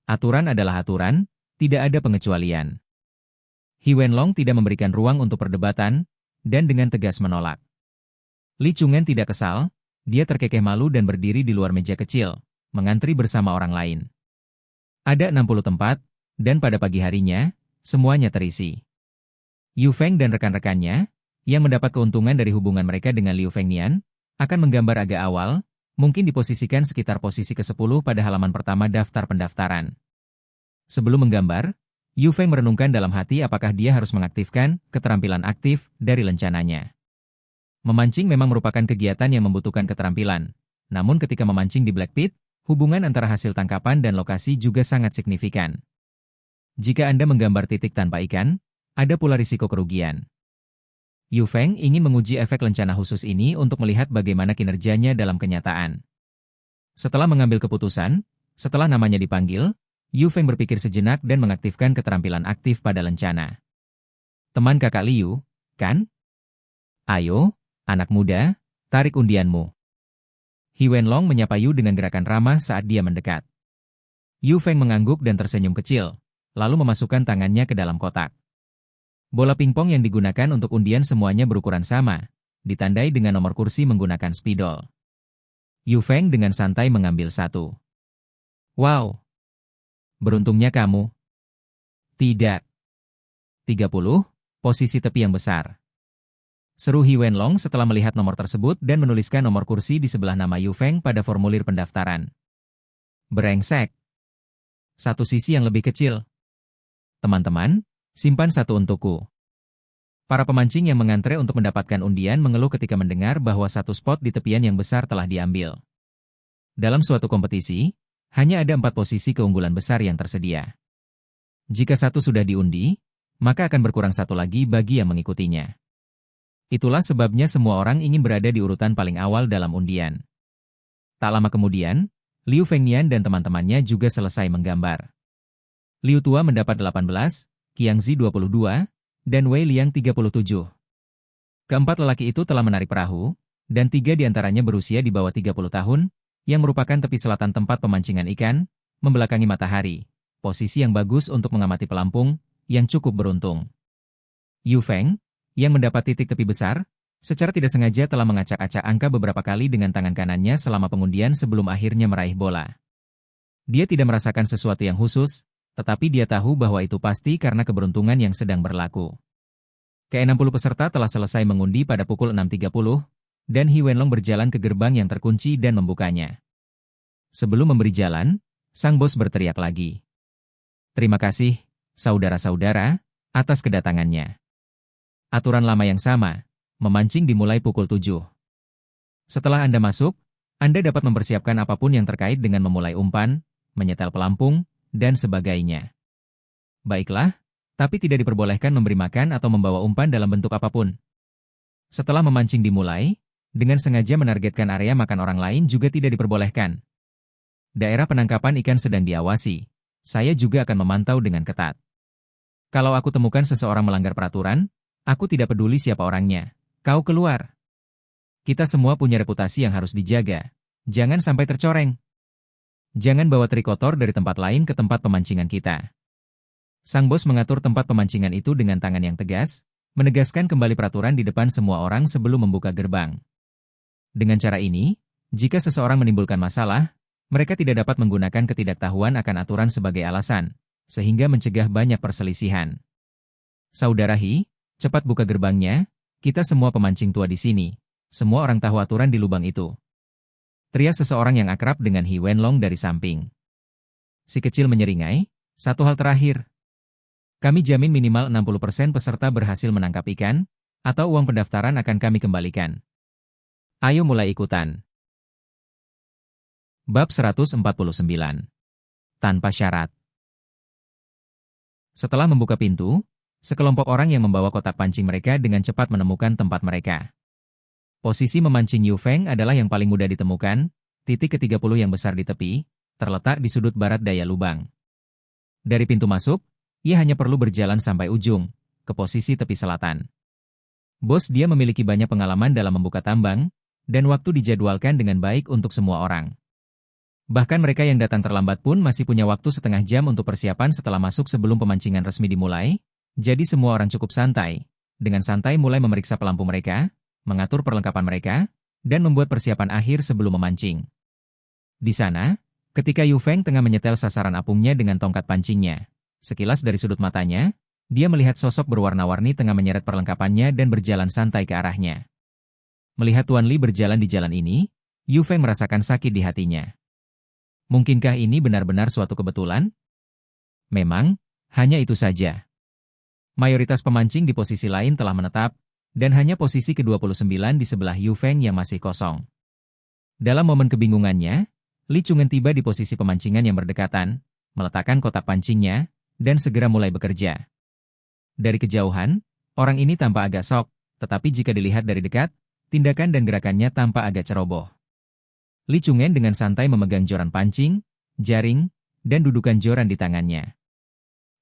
A: Aturan adalah aturan, tidak ada pengecualian. He Wenlong tidak memberikan ruang untuk perdebatan, dan dengan tegas menolak. Li Chungen tidak kesal, dia terkekeh malu dan berdiri di luar meja kecil, mengantri bersama orang lain. Ada 60 tempat, dan pada pagi harinya, semuanya terisi. Yu Feng dan rekan-rekannya, yang mendapat keuntungan dari hubungan mereka dengan Liu Fengnian, akan menggambar agak awal, mungkin diposisikan sekitar posisi ke-10 pada halaman pertama daftar pendaftaran. Sebelum menggambar, Yu Feng merenungkan dalam hati apakah dia harus mengaktifkan keterampilan aktif dari lencananya. Memancing memang merupakan kegiatan yang membutuhkan keterampilan, namun ketika memancing di Black Pit, hubungan antara hasil tangkapan dan lokasi juga sangat signifikan. Jika Anda menggambar titik tanpa ikan, ada pula risiko kerugian. Yu Feng ingin menguji efek lencana khusus ini untuk melihat bagaimana kinerjanya dalam kenyataan. Setelah mengambil keputusan, setelah namanya dipanggil, Yu Feng berpikir sejenak dan mengaktifkan keterampilan aktif pada lencana. Teman kakak Liu, kan? Ayo, anak muda, tarik undianmu. He Wenlong menyapa Yu dengan gerakan ramah saat dia mendekat. Yu Feng mengangguk dan tersenyum kecil, lalu memasukkan tangannya ke dalam kotak. Bola pingpong yang digunakan untuk undian semuanya berukuran sama, ditandai dengan nomor kursi menggunakan spidol. Yu Feng dengan santai mengambil satu. Wow! Beruntungnya kamu. Tidak. 30, posisi tepi yang besar. Seru He Wenlong setelah melihat nomor tersebut dan menuliskan nomor kursi di sebelah nama Yu Feng pada formulir pendaftaran. Brengsek. Satu sisi yang lebih kecil. Teman-teman, simpan satu untukku. Para pemancing yang mengantre untuk mendapatkan undian mengeluh ketika mendengar bahwa satu spot di tepian yang besar telah diambil. Dalam suatu kompetisi, Hanya ada 4 posisi keunggulan besar yang tersedia. Jika satu sudah diundi, maka akan berkurang satu lagi bagi yang mengikutinya. Itulah sebabnya semua orang ingin berada di urutan paling awal dalam undian. Tak lama kemudian, Liu Fengnian dan teman-temannya juga selesai menggambar. Liu Tua mendapat 18, Qiangzi 22, dan Wei Liang 37. Keempat lelaki itu telah menarik perahu, dan 3 diantaranya berusia di bawah 30 tahun, yang merupakan tepi selatan tempat pemancingan ikan, membelakangi matahari, posisi yang bagus untuk mengamati pelampung, yang cukup beruntung. Yu Feng, yang mendapat titik tepi besar, secara tidak sengaja telah mengacak-acak angka beberapa kali dengan tangan kanannya selama pengundian sebelum akhirnya meraih bola. Dia tidak merasakan sesuatu yang khusus, tetapi dia tahu bahwa itu pasti karena keberuntungan yang sedang berlaku. Ke-60 peserta telah selesai mengundi pada pukul 6.30, dan He Wenlong berjalan ke gerbang yang terkunci dan membukanya. Sebelum memberi jalan, sang bos berteriak lagi. "Terima kasih, saudara-saudara, atas kedatangannya. Aturan lama yang sama, memancing dimulai pukul 7. Setelah Anda masuk, Anda dapat mempersiapkan apapun yang terkait dengan memulai umpan, menyetel pelampung, dan sebagainya. Baiklah, tapi tidak diperbolehkan memberi makan atau membawa umpan dalam bentuk apapun. Setelah memancing dimulai, dengan sengaja menargetkan area makan orang lain juga tidak diperbolehkan. Daerah penangkapan ikan sedang diawasi. Saya juga akan memantau dengan ketat. Kalau aku temukan seseorang melanggar peraturan, aku tidak peduli siapa orangnya. Kau keluar. Kita semua punya reputasi yang harus dijaga. Jangan sampai tercoreng. Jangan bawa teri kotor dari tempat lain ke tempat pemancingan kita." Sang bos mengatur tempat pemancingan itu dengan tangan yang tegas, menegaskan kembali peraturan di depan semua orang sebelum membuka gerbang. Dengan cara ini, jika seseorang menimbulkan masalah, mereka tidak dapat menggunakan ketidaktahuan akan aturan sebagai alasan, sehingga mencegah banyak perselisihan. "Saudara He, cepat buka gerbangnya, kita semua pemancing tua di sini. Semua orang tahu aturan di lubang itu." Teriak seseorang yang akrab dengan He Wenlong dari samping. Si kecil menyeringai, "Satu hal terakhir. Kami jamin minimal 60% peserta berhasil menangkap ikan, atau uang pendaftaran akan kami kembalikan. Ayo mulai ikutan." Bab 149. Tanpa syarat. Setelah membuka pintu, sekelompok orang yang membawa kotak pancing mereka dengan cepat menemukan tempat mereka. Posisi memancing Yu Feng adalah yang paling mudah ditemukan, titik ke-30 yang besar di tepi, terletak di sudut barat daya lubang. Dari pintu masuk, ia hanya perlu berjalan sampai ujung, ke posisi tepi selatan. Bos dia memiliki banyak pengalaman dalam membuka tambang, dan waktu dijadwalkan dengan baik untuk semua orang. Bahkan mereka yang datang terlambat pun masih punya waktu setengah jam untuk persiapan setelah masuk sebelum pemancingan resmi dimulai, jadi semua orang cukup santai, dengan santai mulai memeriksa pelampung mereka, mengatur perlengkapan mereka, dan membuat persiapan akhir sebelum memancing. Di sana, ketika Yu Feng tengah menyetel sasaran apungnya dengan tongkat pancingnya, sekilas dari sudut matanya, dia melihat sosok berwarna-warni tengah menyeret perlengkapannya dan berjalan santai ke arahnya. Melihat Tuan Li berjalan di jalan ini, Yu Feng merasakan sakit di hatinya. Mungkinkah ini benar-benar suatu kebetulan? Memang, hanya itu saja. Mayoritas pemancing di posisi lain telah menetap, dan hanya posisi ke-29 di sebelah Yu Feng yang masih kosong. Dalam momen kebingungannya, Li Chungen tiba di posisi pemancingan yang berdekatan, meletakkan kotak pancingnya, dan segera mulai bekerja. Dari kejauhan, orang ini tampak agak sok, tetapi jika dilihat dari dekat, tindakan dan gerakannya tampak agak ceroboh. Li Chungen dengan santai memegang joran pancing, jaring, dan dudukan joran di tangannya.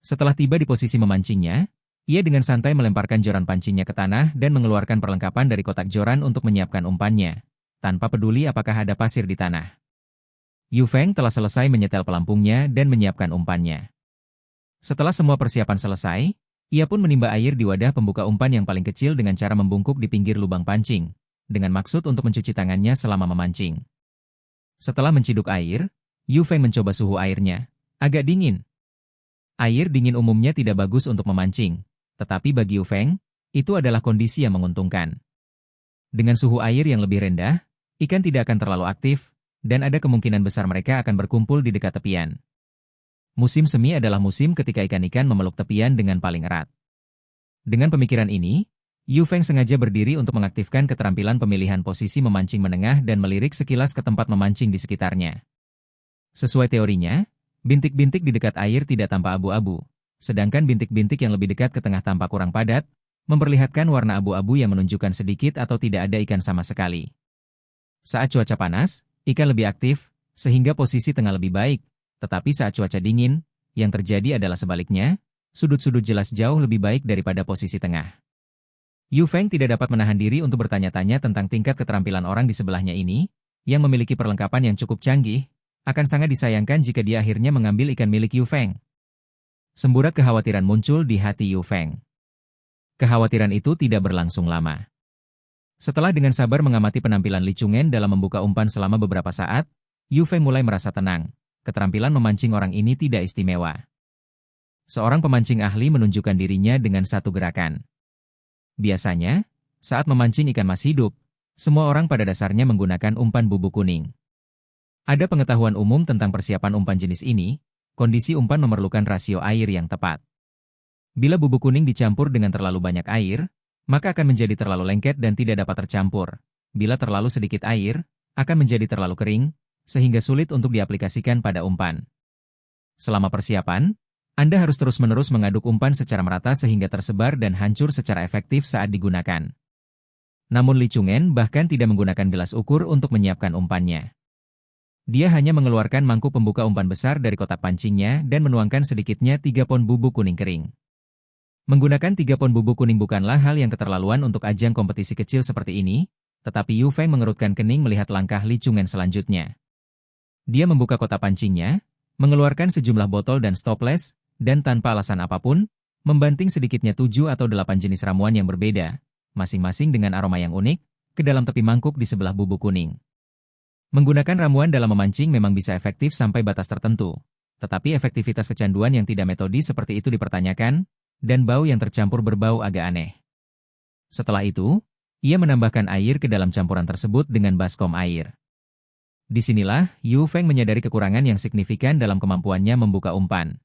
A: Setelah tiba di posisi memancingnya, ia dengan santai melemparkan joran pancingnya ke tanah dan mengeluarkan perlengkapan dari kotak joran untuk menyiapkan umpannya, tanpa peduli apakah ada pasir di tanah. Yu Feng telah selesai menyetel pelampungnya dan menyiapkan umpannya. Setelah semua persiapan selesai, ia pun menimba air di wadah pembuka umpan yang paling kecil dengan cara membungkuk di pinggir lubang pancing, dengan maksud untuk mencuci tangannya selama memancing. Setelah menciduk air, Yu Feng mencoba suhu airnya. Agak dingin. Air dingin umumnya tidak bagus untuk memancing, tetapi bagi Yu Feng, itu adalah kondisi yang menguntungkan. Dengan suhu air yang lebih rendah, ikan tidak akan terlalu aktif, dan ada kemungkinan besar mereka akan berkumpul di dekat tepian. Musim semi adalah musim ketika ikan-ikan memeluk tepian dengan paling erat. Dengan pemikiran ini, Yu Feng sengaja berdiri untuk mengaktifkan keterampilan pemilihan posisi memancing menengah dan melirik sekilas ke tempat memancing di sekitarnya. Sesuai teorinya, bintik-bintik di dekat air tidak tampak abu-abu, sedangkan bintik-bintik yang lebih dekat ke tengah tampak kurang padat, memperlihatkan warna abu-abu yang menunjukkan sedikit atau tidak ada ikan sama sekali. Saat cuaca panas, ikan lebih aktif, sehingga posisi tengah lebih baik, tetapi saat cuaca dingin, yang terjadi adalah sebaliknya, sudut-sudut jelas jauh lebih baik daripada posisi tengah. Yu Feng tidak dapat menahan diri untuk bertanya-tanya tentang tingkat keterampilan orang di sebelahnya ini, yang memiliki perlengkapan yang cukup canggih, akan sangat disayangkan jika dia akhirnya mengambil ikan milik Yu Feng. Semburat kekhawatiran muncul di hati Yu Feng. Kekhawatiran itu tidak berlangsung lama. Setelah dengan sabar mengamati penampilan Li Chungen dalam membuka umpan selama beberapa saat, Yu Feng mulai merasa tenang. Keterampilan memancing orang ini tidak istimewa. Seorang pemancing ahli menunjukkan dirinya dengan satu gerakan. Biasanya, saat memancing ikan mas hidup, semua orang pada dasarnya menggunakan umpan bubuk kuning. Ada pengetahuan umum tentang persiapan umpan jenis ini, kondisi umpan memerlukan rasio air yang tepat. Bila bubuk kuning dicampur dengan terlalu banyak air, maka akan menjadi terlalu lengket dan tidak dapat tercampur. Bila terlalu sedikit air, akan menjadi terlalu kering, sehingga sulit untuk diaplikasikan pada umpan. Selama persiapan, Anda harus terus-menerus mengaduk umpan secara merata sehingga tersebar dan hancur secara efektif saat digunakan. Namun Li Chungen bahkan tidak menggunakan gelas ukur untuk menyiapkan umpannya. Dia hanya mengeluarkan mangkuk pembuka umpan besar dari kotak pancingnya dan menuangkan sedikitnya 3 pon bubuk kuning kering. Menggunakan 3 pon bubuk kuning bukanlah hal yang keterlaluan untuk ajang kompetisi kecil seperti ini, tetapi Yu Feng mengerutkan kening melihat langkah Li Chungen selanjutnya. Dia membuka kotak pancingnya, mengeluarkan sejumlah botol dan stoples, dan tanpa alasan apapun, membanting sedikitnya 7 atau 8 jenis ramuan yang berbeda, masing-masing dengan aroma yang unik, ke dalam tepi mangkuk di sebelah bubuk kuning. Menggunakan ramuan dalam memancing memang bisa efektif sampai batas tertentu, tetapi efektivitas kecanduan yang tidak metodis seperti itu dipertanyakan, dan bau yang tercampur berbau agak aneh. Setelah itu, ia menambahkan air ke dalam campuran tersebut dengan baskom air. Disinilah, Yu Feng menyadari kekurangan yang signifikan dalam kemampuannya membuka umpan.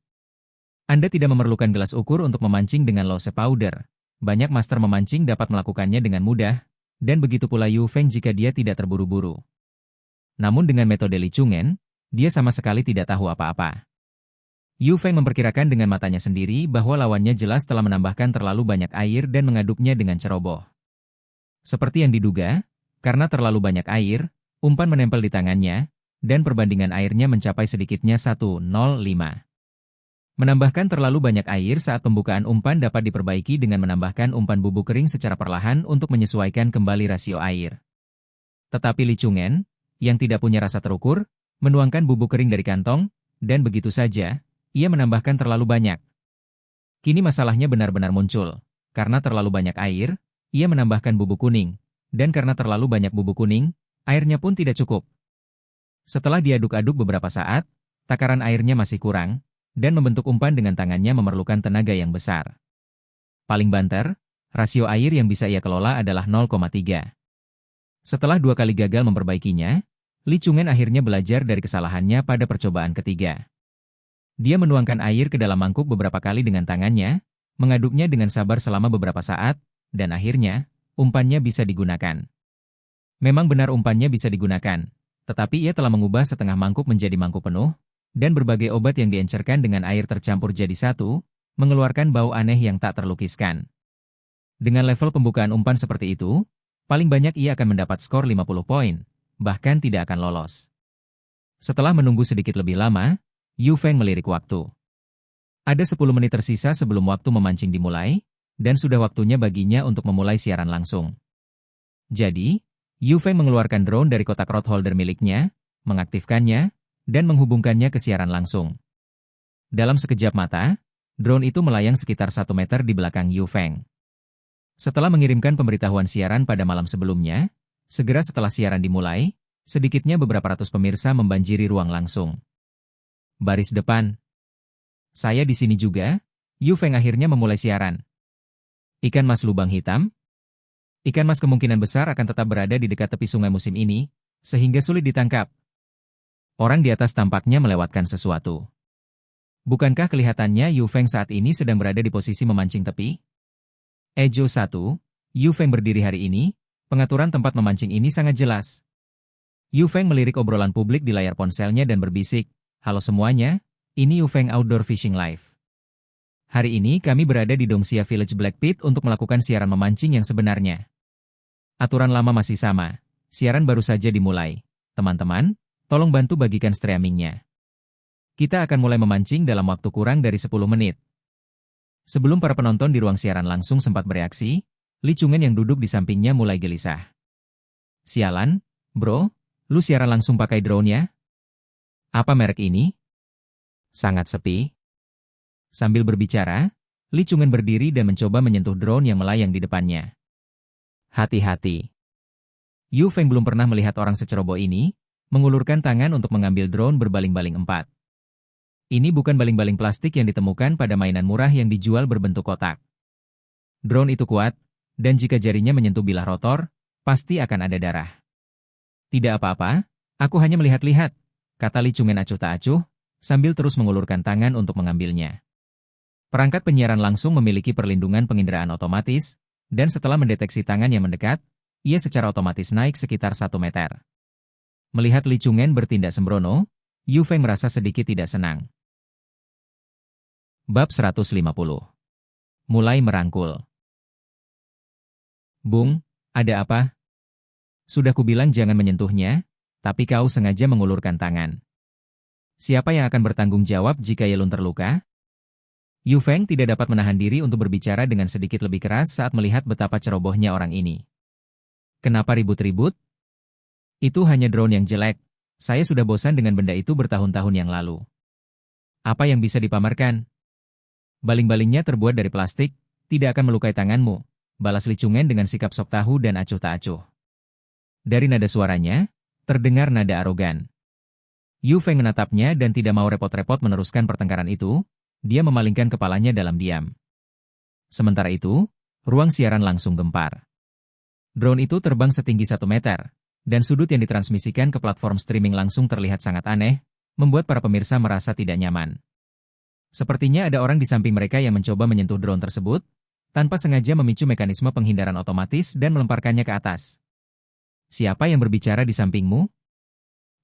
A: Anda tidak memerlukan gelas ukur untuk memancing dengan lose powder. Banyak master memancing dapat melakukannya dengan mudah, dan begitu pula Yu Feng jika dia tidak terburu-buru. Namun dengan metode Li Chungen, dia sama sekali tidak tahu apa-apa. Yu Feng memperkirakan dengan matanya sendiri bahwa lawannya jelas telah menambahkan terlalu banyak air dan mengaduknya dengan ceroboh. Seperti yang diduga, karena terlalu banyak air, umpan menempel di tangannya, dan perbandingan airnya mencapai sedikitnya 1:05. Menambahkan terlalu banyak air saat pembukaan umpan dapat diperbaiki dengan menambahkan umpan bubuk kering secara perlahan untuk menyesuaikan kembali rasio air. Tetapi Li Chungen, yang tidak punya rasa terukur, menuangkan bubuk kering dari kantong, dan begitu saja, ia menambahkan terlalu banyak. Kini masalahnya benar-benar muncul. Karena terlalu banyak air, ia menambahkan bubuk kuning, dan karena terlalu banyak bubuk kuning, airnya pun tidak cukup. Setelah diaduk-aduk beberapa saat, takaran airnya masih kurang, dan membentuk umpan dengan tangannya memerlukan tenaga yang besar. Paling banter, rasio air yang bisa ia kelola adalah 0,3. Setelah 2 kali gagal memperbaikinya, Li Chungen akhirnya belajar dari kesalahannya pada percobaan ketiga. Dia menuangkan air ke dalam mangkuk beberapa kali dengan tangannya, mengaduknya dengan sabar selama beberapa saat, dan akhirnya, umpannya bisa digunakan. Memang benar umpannya bisa digunakan, tetapi ia telah mengubah setengah mangkuk menjadi mangkuk penuh, dan berbagai obat yang diencerkan dengan air tercampur jadi satu, mengeluarkan bau aneh yang tak terlukiskan. Dengan level pembukaan umpan seperti itu, paling banyak ia akan mendapat skor 50 poin, bahkan tidak akan lolos. Setelah menunggu sedikit lebih lama, Yu Feng melirik waktu. Ada 10 menit tersisa sebelum waktu memancing dimulai, dan sudah waktunya baginya untuk memulai siaran langsung. Jadi, Yu Feng mengeluarkan drone dari kotak rod holder miliknya, mengaktifkannya, dan menghubungkannya ke siaran langsung. Dalam sekejap mata, drone itu melayang sekitar 1 meter di belakang Yu Feng. Setelah mengirimkan pemberitahuan siaran pada malam sebelumnya, segera setelah siaran dimulai, sedikitnya beberapa ratus pemirsa membanjiri ruang langsung. Baris depan. Saya di sini juga. Yu Feng akhirnya memulai siaran. Ikan mas lubang hitam? Ikan mas kemungkinan besar akan tetap berada di dekat tepi sungai musim ini, sehingga sulit ditangkap. Orang di atas tampaknya melewatkan sesuatu. Bukankah kelihatannya Yu Feng saat ini sedang berada di posisi memancing tepi? Ejo 1, Yu Feng berdiri hari ini, pengaturan tempat memancing ini sangat jelas. Yu Feng melirik obrolan publik di layar ponselnya dan berbisik, Halo semuanya, ini Yufeng Outdoor Fishing Live. Hari ini kami berada di Dongxia Village Black Pit untuk melakukan siaran memancing yang sebenarnya. Aturan lama masih sama, siaran baru saja dimulai. Teman-teman, tolong bantu bagikan streamingnya. Kita akan mulai memancing dalam waktu kurang dari 10 menit. Sebelum para penonton di ruang siaran langsung sempat bereaksi, Li Chungen yang duduk di sampingnya mulai gelisah. Sialan, bro, lu siaran langsung pakai drone ya? Apa merek ini? Sangat sepi. Sambil berbicara, Li Chungen berdiri dan mencoba menyentuh drone yang melayang di depannya. Hati-hati. Yu Feng belum pernah melihat orang seceroboh ini, mengulurkan tangan untuk mengambil drone berbaling-baling 4. Ini bukan baling-baling plastik yang ditemukan pada mainan murah yang dijual berbentuk kotak. Drone itu kuat, dan jika jarinya menyentuh bilah rotor, pasti akan ada darah. Tidak apa-apa, aku hanya melihat-lihat, kata Li Chungen acuh tak acuh, sambil terus mengulurkan tangan untuk mengambilnya. Perangkat penyiaran langsung memiliki perlindungan penginderaan otomatis, dan setelah mendeteksi tangan yang mendekat, ia secara otomatis naik sekitar 1 meter. Melihat Li Chungen bertindak sembrono, Yu Feng merasa sedikit tidak senang. Bab 150. Mulai merangkul. Bung, ada apa? Sudah kubilang jangan menyentuhnya, tapi kau sengaja mengulurkan tangan. Siapa yang akan bertanggung jawab jika Yelun terluka? Yu Feng tidak dapat menahan diri untuk berbicara dengan sedikit lebih keras saat melihat betapa cerobohnya orang ini. Kenapa ribut-ribut? Itu hanya drone yang jelek. Saya sudah bosan dengan benda itu bertahun-tahun yang lalu. Apa yang bisa dipamerkan? Baling-balingnya terbuat dari plastik, tidak akan melukai tanganmu, balas Li Chungen dengan sikap sok tahu dan acuh tak acuh. Dari nada suaranya, terdengar nada arogan. Yu Feng menatapnya dan tidak mau repot-repot meneruskan pertengkaran itu, dia memalingkan kepalanya dalam diam. Sementara itu, ruang siaran langsung gempar. Drone itu terbang setinggi 1 meter, dan sudut yang ditransmisikan ke platform streaming langsung terlihat sangat aneh, membuat para pemirsa merasa tidak nyaman. Sepertinya ada orang di samping mereka yang mencoba menyentuh drone tersebut, tanpa sengaja memicu mekanisme penghindaran otomatis dan melemparkannya ke atas. Siapa yang berbicara di sampingmu?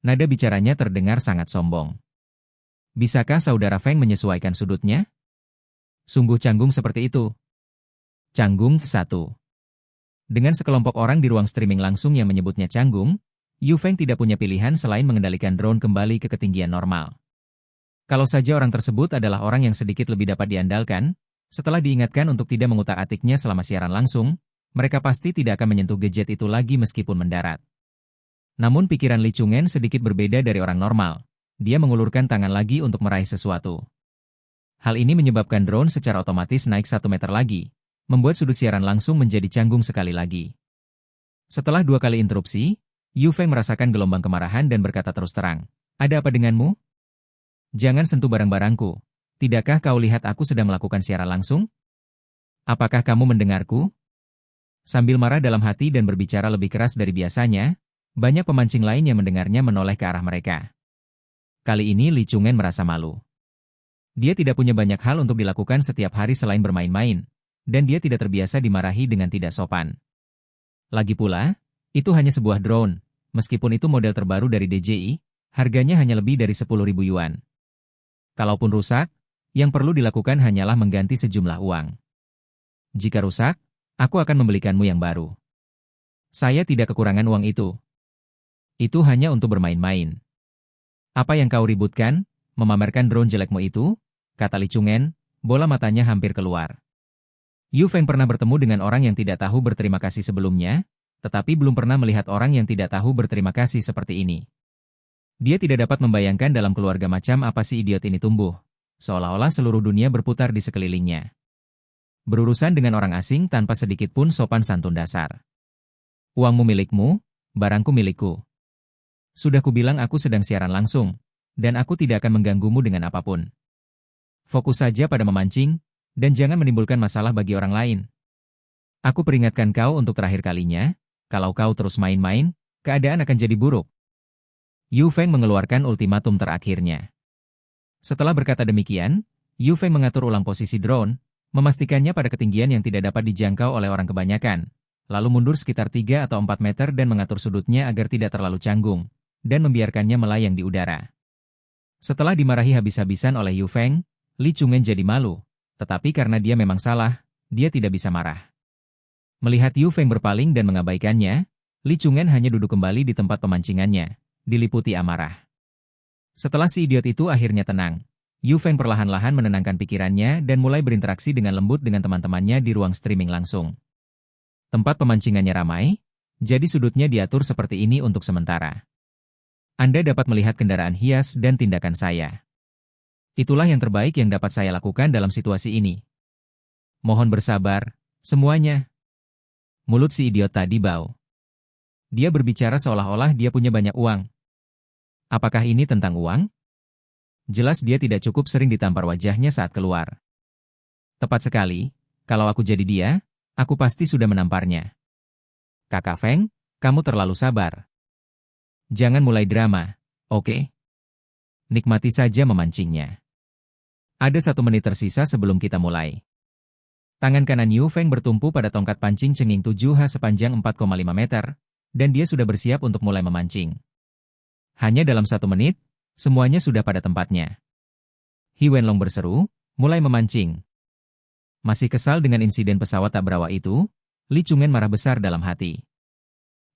A: Nada bicaranya terdengar sangat sombong. Bisakah saudara Feng menyesuaikan sudutnya? Sungguh canggung seperti itu. Canggung 1. Dengan sekelompok orang di ruang streaming langsung yang menyebutnya canggung, Yu Feng tidak punya pilihan selain mengendalikan drone kembali ke ketinggian normal. Kalau saja orang tersebut adalah orang yang sedikit lebih dapat diandalkan, setelah diingatkan untuk tidak mengutak-atiknya selama siaran langsung, mereka pasti tidak akan menyentuh gadget itu lagi meskipun mendarat. Namun pikiran Li Chungen sedikit berbeda dari orang normal. Dia mengulurkan tangan lagi untuk meraih sesuatu. Hal ini menyebabkan drone secara otomatis naik 1 meter lagi, membuat sudut siaran langsung menjadi canggung sekali lagi. Setelah 2 kali interupsi, Yu Feng merasakan gelombang kemarahan dan berkata terus terang, "Ada apa denganmu? Jangan sentuh barang-barangku. Tidakkah kau lihat aku sedang melakukan siaran langsung? Apakah kamu mendengarku?" Sambil marah dalam hati dan berbicara lebih keras dari biasanya, banyak pemancing lain yang mendengarnya menoleh ke arah mereka. Kali ini Li Chungen merasa malu. Dia tidak punya banyak hal untuk dilakukan setiap hari selain bermain-main, dan dia tidak terbiasa dimarahi dengan tidak sopan. Lagi pula, itu hanya sebuah drone, meskipun itu model terbaru dari DJI, harganya hanya lebih dari 10.000 yuan. Kalaupun rusak, yang perlu dilakukan hanyalah mengganti sejumlah uang. Jika rusak, aku akan membelikanmu yang baru. Saya tidak kekurangan uang itu. Itu hanya untuk bermain-main. Apa yang kau ributkan, memamerkan drone jelekmu itu? Kata Li Chungen, bola matanya hampir keluar. Yu Feng pernah bertemu dengan orang yang tidak tahu berterima kasih sebelumnya, tetapi belum pernah melihat orang yang tidak tahu berterima kasih seperti ini. Dia tidak dapat membayangkan dalam keluarga macam apa si idiot ini tumbuh, seolah-olah seluruh dunia berputar di sekelilingnya. Berurusan dengan orang asing tanpa sedikit pun sopan santun dasar. Uangmu milikmu, barangku milikku. Sudah kubilang aku sedang siaran langsung, dan aku tidak akan mengganggumu dengan apapun. Fokus saja pada memancing, dan jangan menimbulkan masalah bagi orang lain. Aku peringatkan kau untuk terakhir kalinya, kalau kau terus main-main, keadaan akan jadi buruk. Yu Feng mengeluarkan ultimatum terakhirnya. Setelah berkata demikian, Yu Feng mengatur ulang posisi drone, memastikannya pada ketinggian yang tidak dapat dijangkau oleh orang kebanyakan, lalu mundur sekitar 3 atau 4 meter dan mengatur sudutnya agar tidak terlalu canggung, dan membiarkannya melayang di udara. Setelah dimarahi habis-habisan oleh Yu Feng, Li Chungen jadi malu. Tetapi karena dia memang salah, dia tidak bisa marah. Melihat Yu Feng berpaling dan mengabaikannya, Li Chungen hanya duduk kembali di tempat pemancingannya, diliputi amarah. Setelah si idiot itu akhirnya tenang, Yu Feng perlahan-lahan menenangkan pikirannya dan mulai berinteraksi dengan lembut dengan teman-temannya di ruang streaming langsung. Tempat pemancingannya ramai, jadi sudutnya diatur seperti ini untuk sementara. Anda dapat melihat kendaraan hias dan tindakan saya. Itulah yang terbaik yang dapat saya lakukan dalam situasi ini. Mohon bersabar, semuanya. Mulut si idiot tadi bau. Dia berbicara seolah-olah dia punya banyak uang. Apakah ini tentang uang? Jelas dia tidak cukup sering ditampar wajahnya saat keluar. Tepat sekali, kalau aku jadi dia, aku pasti sudah menamparnya. Kakak Feng, kamu terlalu sabar. Jangan mulai drama, oke? Nikmati saja memancingnya. Ada 1 menit tersisa sebelum kita mulai. Tangan kanan Yu Feng bertumpu pada tongkat pancing cenging 7H sepanjang 4,5 meter, dan dia sudah bersiap untuk mulai memancing. Hanya dalam 1 menit, semuanya sudah pada tempatnya. He Wenlong berseru, mulai memancing. Masih kesal dengan insiden pesawat tak berawak itu, Li Chungen marah besar dalam hati.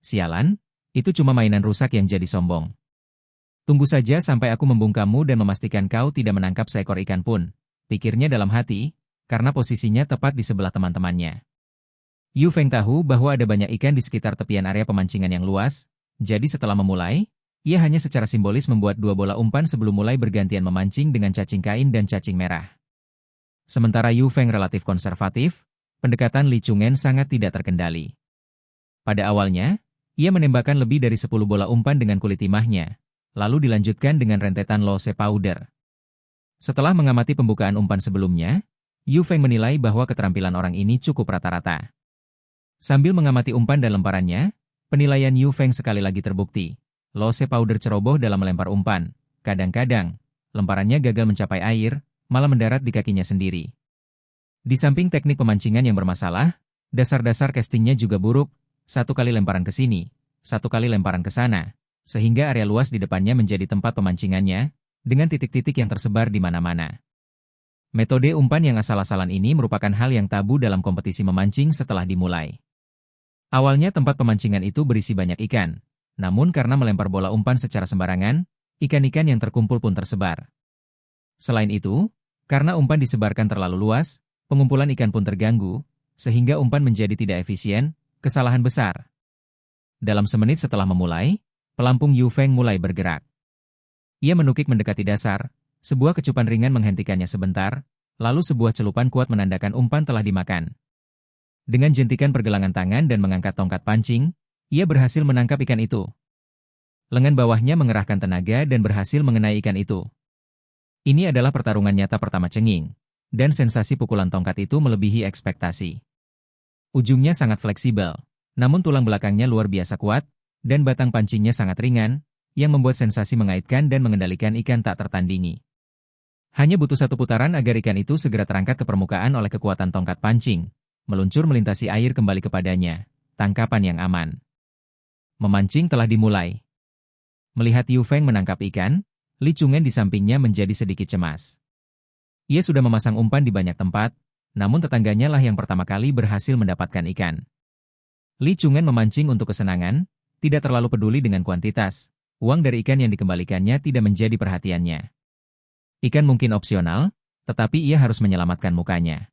A: Sialan, itu cuma mainan rusak yang jadi sombong. Tunggu saja sampai aku membungkammu dan memastikan kau tidak menangkap seekor ikan pun, pikirnya dalam hati, karena posisinya tepat di sebelah teman-temannya. Yu Feng tahu bahwa ada banyak ikan di sekitar tepian area pemancingan yang luas, jadi setelah memulai, ia hanya secara simbolis membuat 2 bola umpan sebelum mulai bergantian memancing dengan cacing kain dan cacing merah. Sementara Yu Feng relatif konservatif, pendekatan Li Chungen sangat tidak terkendali. Pada awalnya, ia menembakkan lebih dari 10 bola umpan dengan kulit timahnya, lalu dilanjutkan dengan rentetan lose powder. Setelah mengamati pembukaan umpan sebelumnya, Yu Feng menilai bahwa keterampilan orang ini cukup rata-rata. Sambil mengamati umpan dan lemparannya, penilaian Yu Feng sekali lagi terbukti. Lose powder ceroboh dalam melempar umpan. Kadang-kadang, lemparannya gagal mencapai air, malah mendarat di kakinya sendiri. Di samping teknik pemancingan yang bermasalah, dasar-dasar castingnya juga buruk. 1 kali lemparan ke sini, 1 kali lemparan ke sana, sehingga area luas di depannya menjadi tempat pemancingannya, dengan titik-titik yang tersebar di mana-mana. Metode umpan yang asal-asalan ini merupakan hal yang tabu dalam kompetisi memancing setelah dimulai. Awalnya tempat pemancingan itu berisi banyak ikan, namun karena melempar bola umpan secara sembarangan, ikan-ikan yang terkumpul pun tersebar. Selain itu, karena umpan disebarkan terlalu luas, pengumpulan ikan pun terganggu, sehingga umpan menjadi tidak efisien, kesalahan besar. Dalam semenit setelah memulai, pelampung Yu Feng mulai bergerak. Ia menukik mendekati dasar, sebuah kecupan ringan menghentikannya sebentar, lalu sebuah celupan kuat menandakan umpan telah dimakan. Dengan jentikan pergelangan tangan dan mengangkat tongkat pancing, ia berhasil menangkap ikan itu. Lengan bawahnya mengerahkan tenaga dan berhasil mengenai ikan itu. Ini adalah pertarungan nyata pertama Cenging, dan sensasi pukulan tongkat itu melebihi ekspektasi. Ujungnya sangat fleksibel, namun tulang belakangnya luar biasa kuat, dan batang pancingnya sangat ringan, yang membuat sensasi mengaitkan dan mengendalikan ikan tak tertandingi. Hanya butuh 1 putaran agar ikan itu segera terangkat ke permukaan oleh kekuatan tongkat pancing, meluncur melintasi air kembali kepadanya, tangkapan yang aman. Memancing telah dimulai. Melihat Yu Feng menangkap ikan, Li Chungen di sampingnya menjadi sedikit cemas. Ia sudah memasang umpan di banyak tempat, namun tetangganya lah yang pertama kali berhasil mendapatkan ikan. Li Chungen memancing untuk kesenangan, tidak terlalu peduli dengan kuantitas. Uang dari ikan yang dikembalikannya tidak menjadi perhatiannya. Ikan mungkin opsional, tetapi ia harus menyelamatkan mukanya.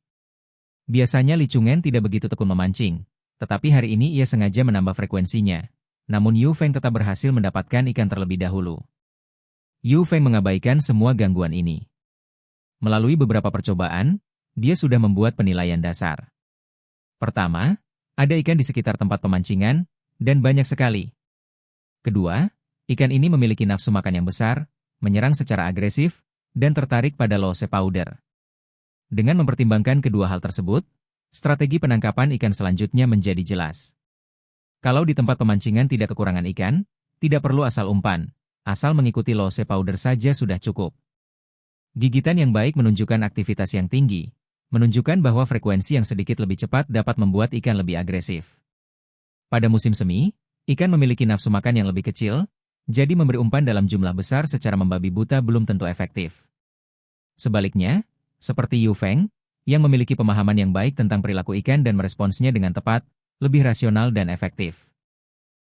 A: Biasanya Li Chungen tidak begitu tekun memancing, tetapi hari ini ia sengaja menambah frekuensinya. Namun Yu Feng tetap berhasil mendapatkan ikan terlebih dahulu. Yu Feng mengabaikan semua gangguan ini. Melalui beberapa percobaan, dia sudah membuat penilaian dasar. Pertama, ada ikan di sekitar tempat pemancingan, dan banyak sekali. Kedua, ikan ini memiliki nafsu makan yang besar, menyerang secara agresif, dan tertarik pada lose powder. Dengan mempertimbangkan kedua hal tersebut, strategi penangkapan ikan selanjutnya menjadi jelas. Kalau di tempat pemancingan tidak kekurangan ikan, tidak perlu asal umpan, asal mengikuti lose powder saja sudah cukup. Gigitan yang baik menunjukkan aktivitas yang tinggi, menunjukkan bahwa frekuensi yang sedikit lebih cepat dapat membuat ikan lebih agresif. Pada musim semi, ikan memiliki nafsu makan yang lebih kecil, Jadi memberi umpan dalam jumlah besar secara membabi buta belum tentu efektif. Sebaliknya, seperti Yu Feng, yang memiliki pemahaman yang baik tentang perilaku ikan dan meresponsnya dengan tepat, lebih rasional dan efektif.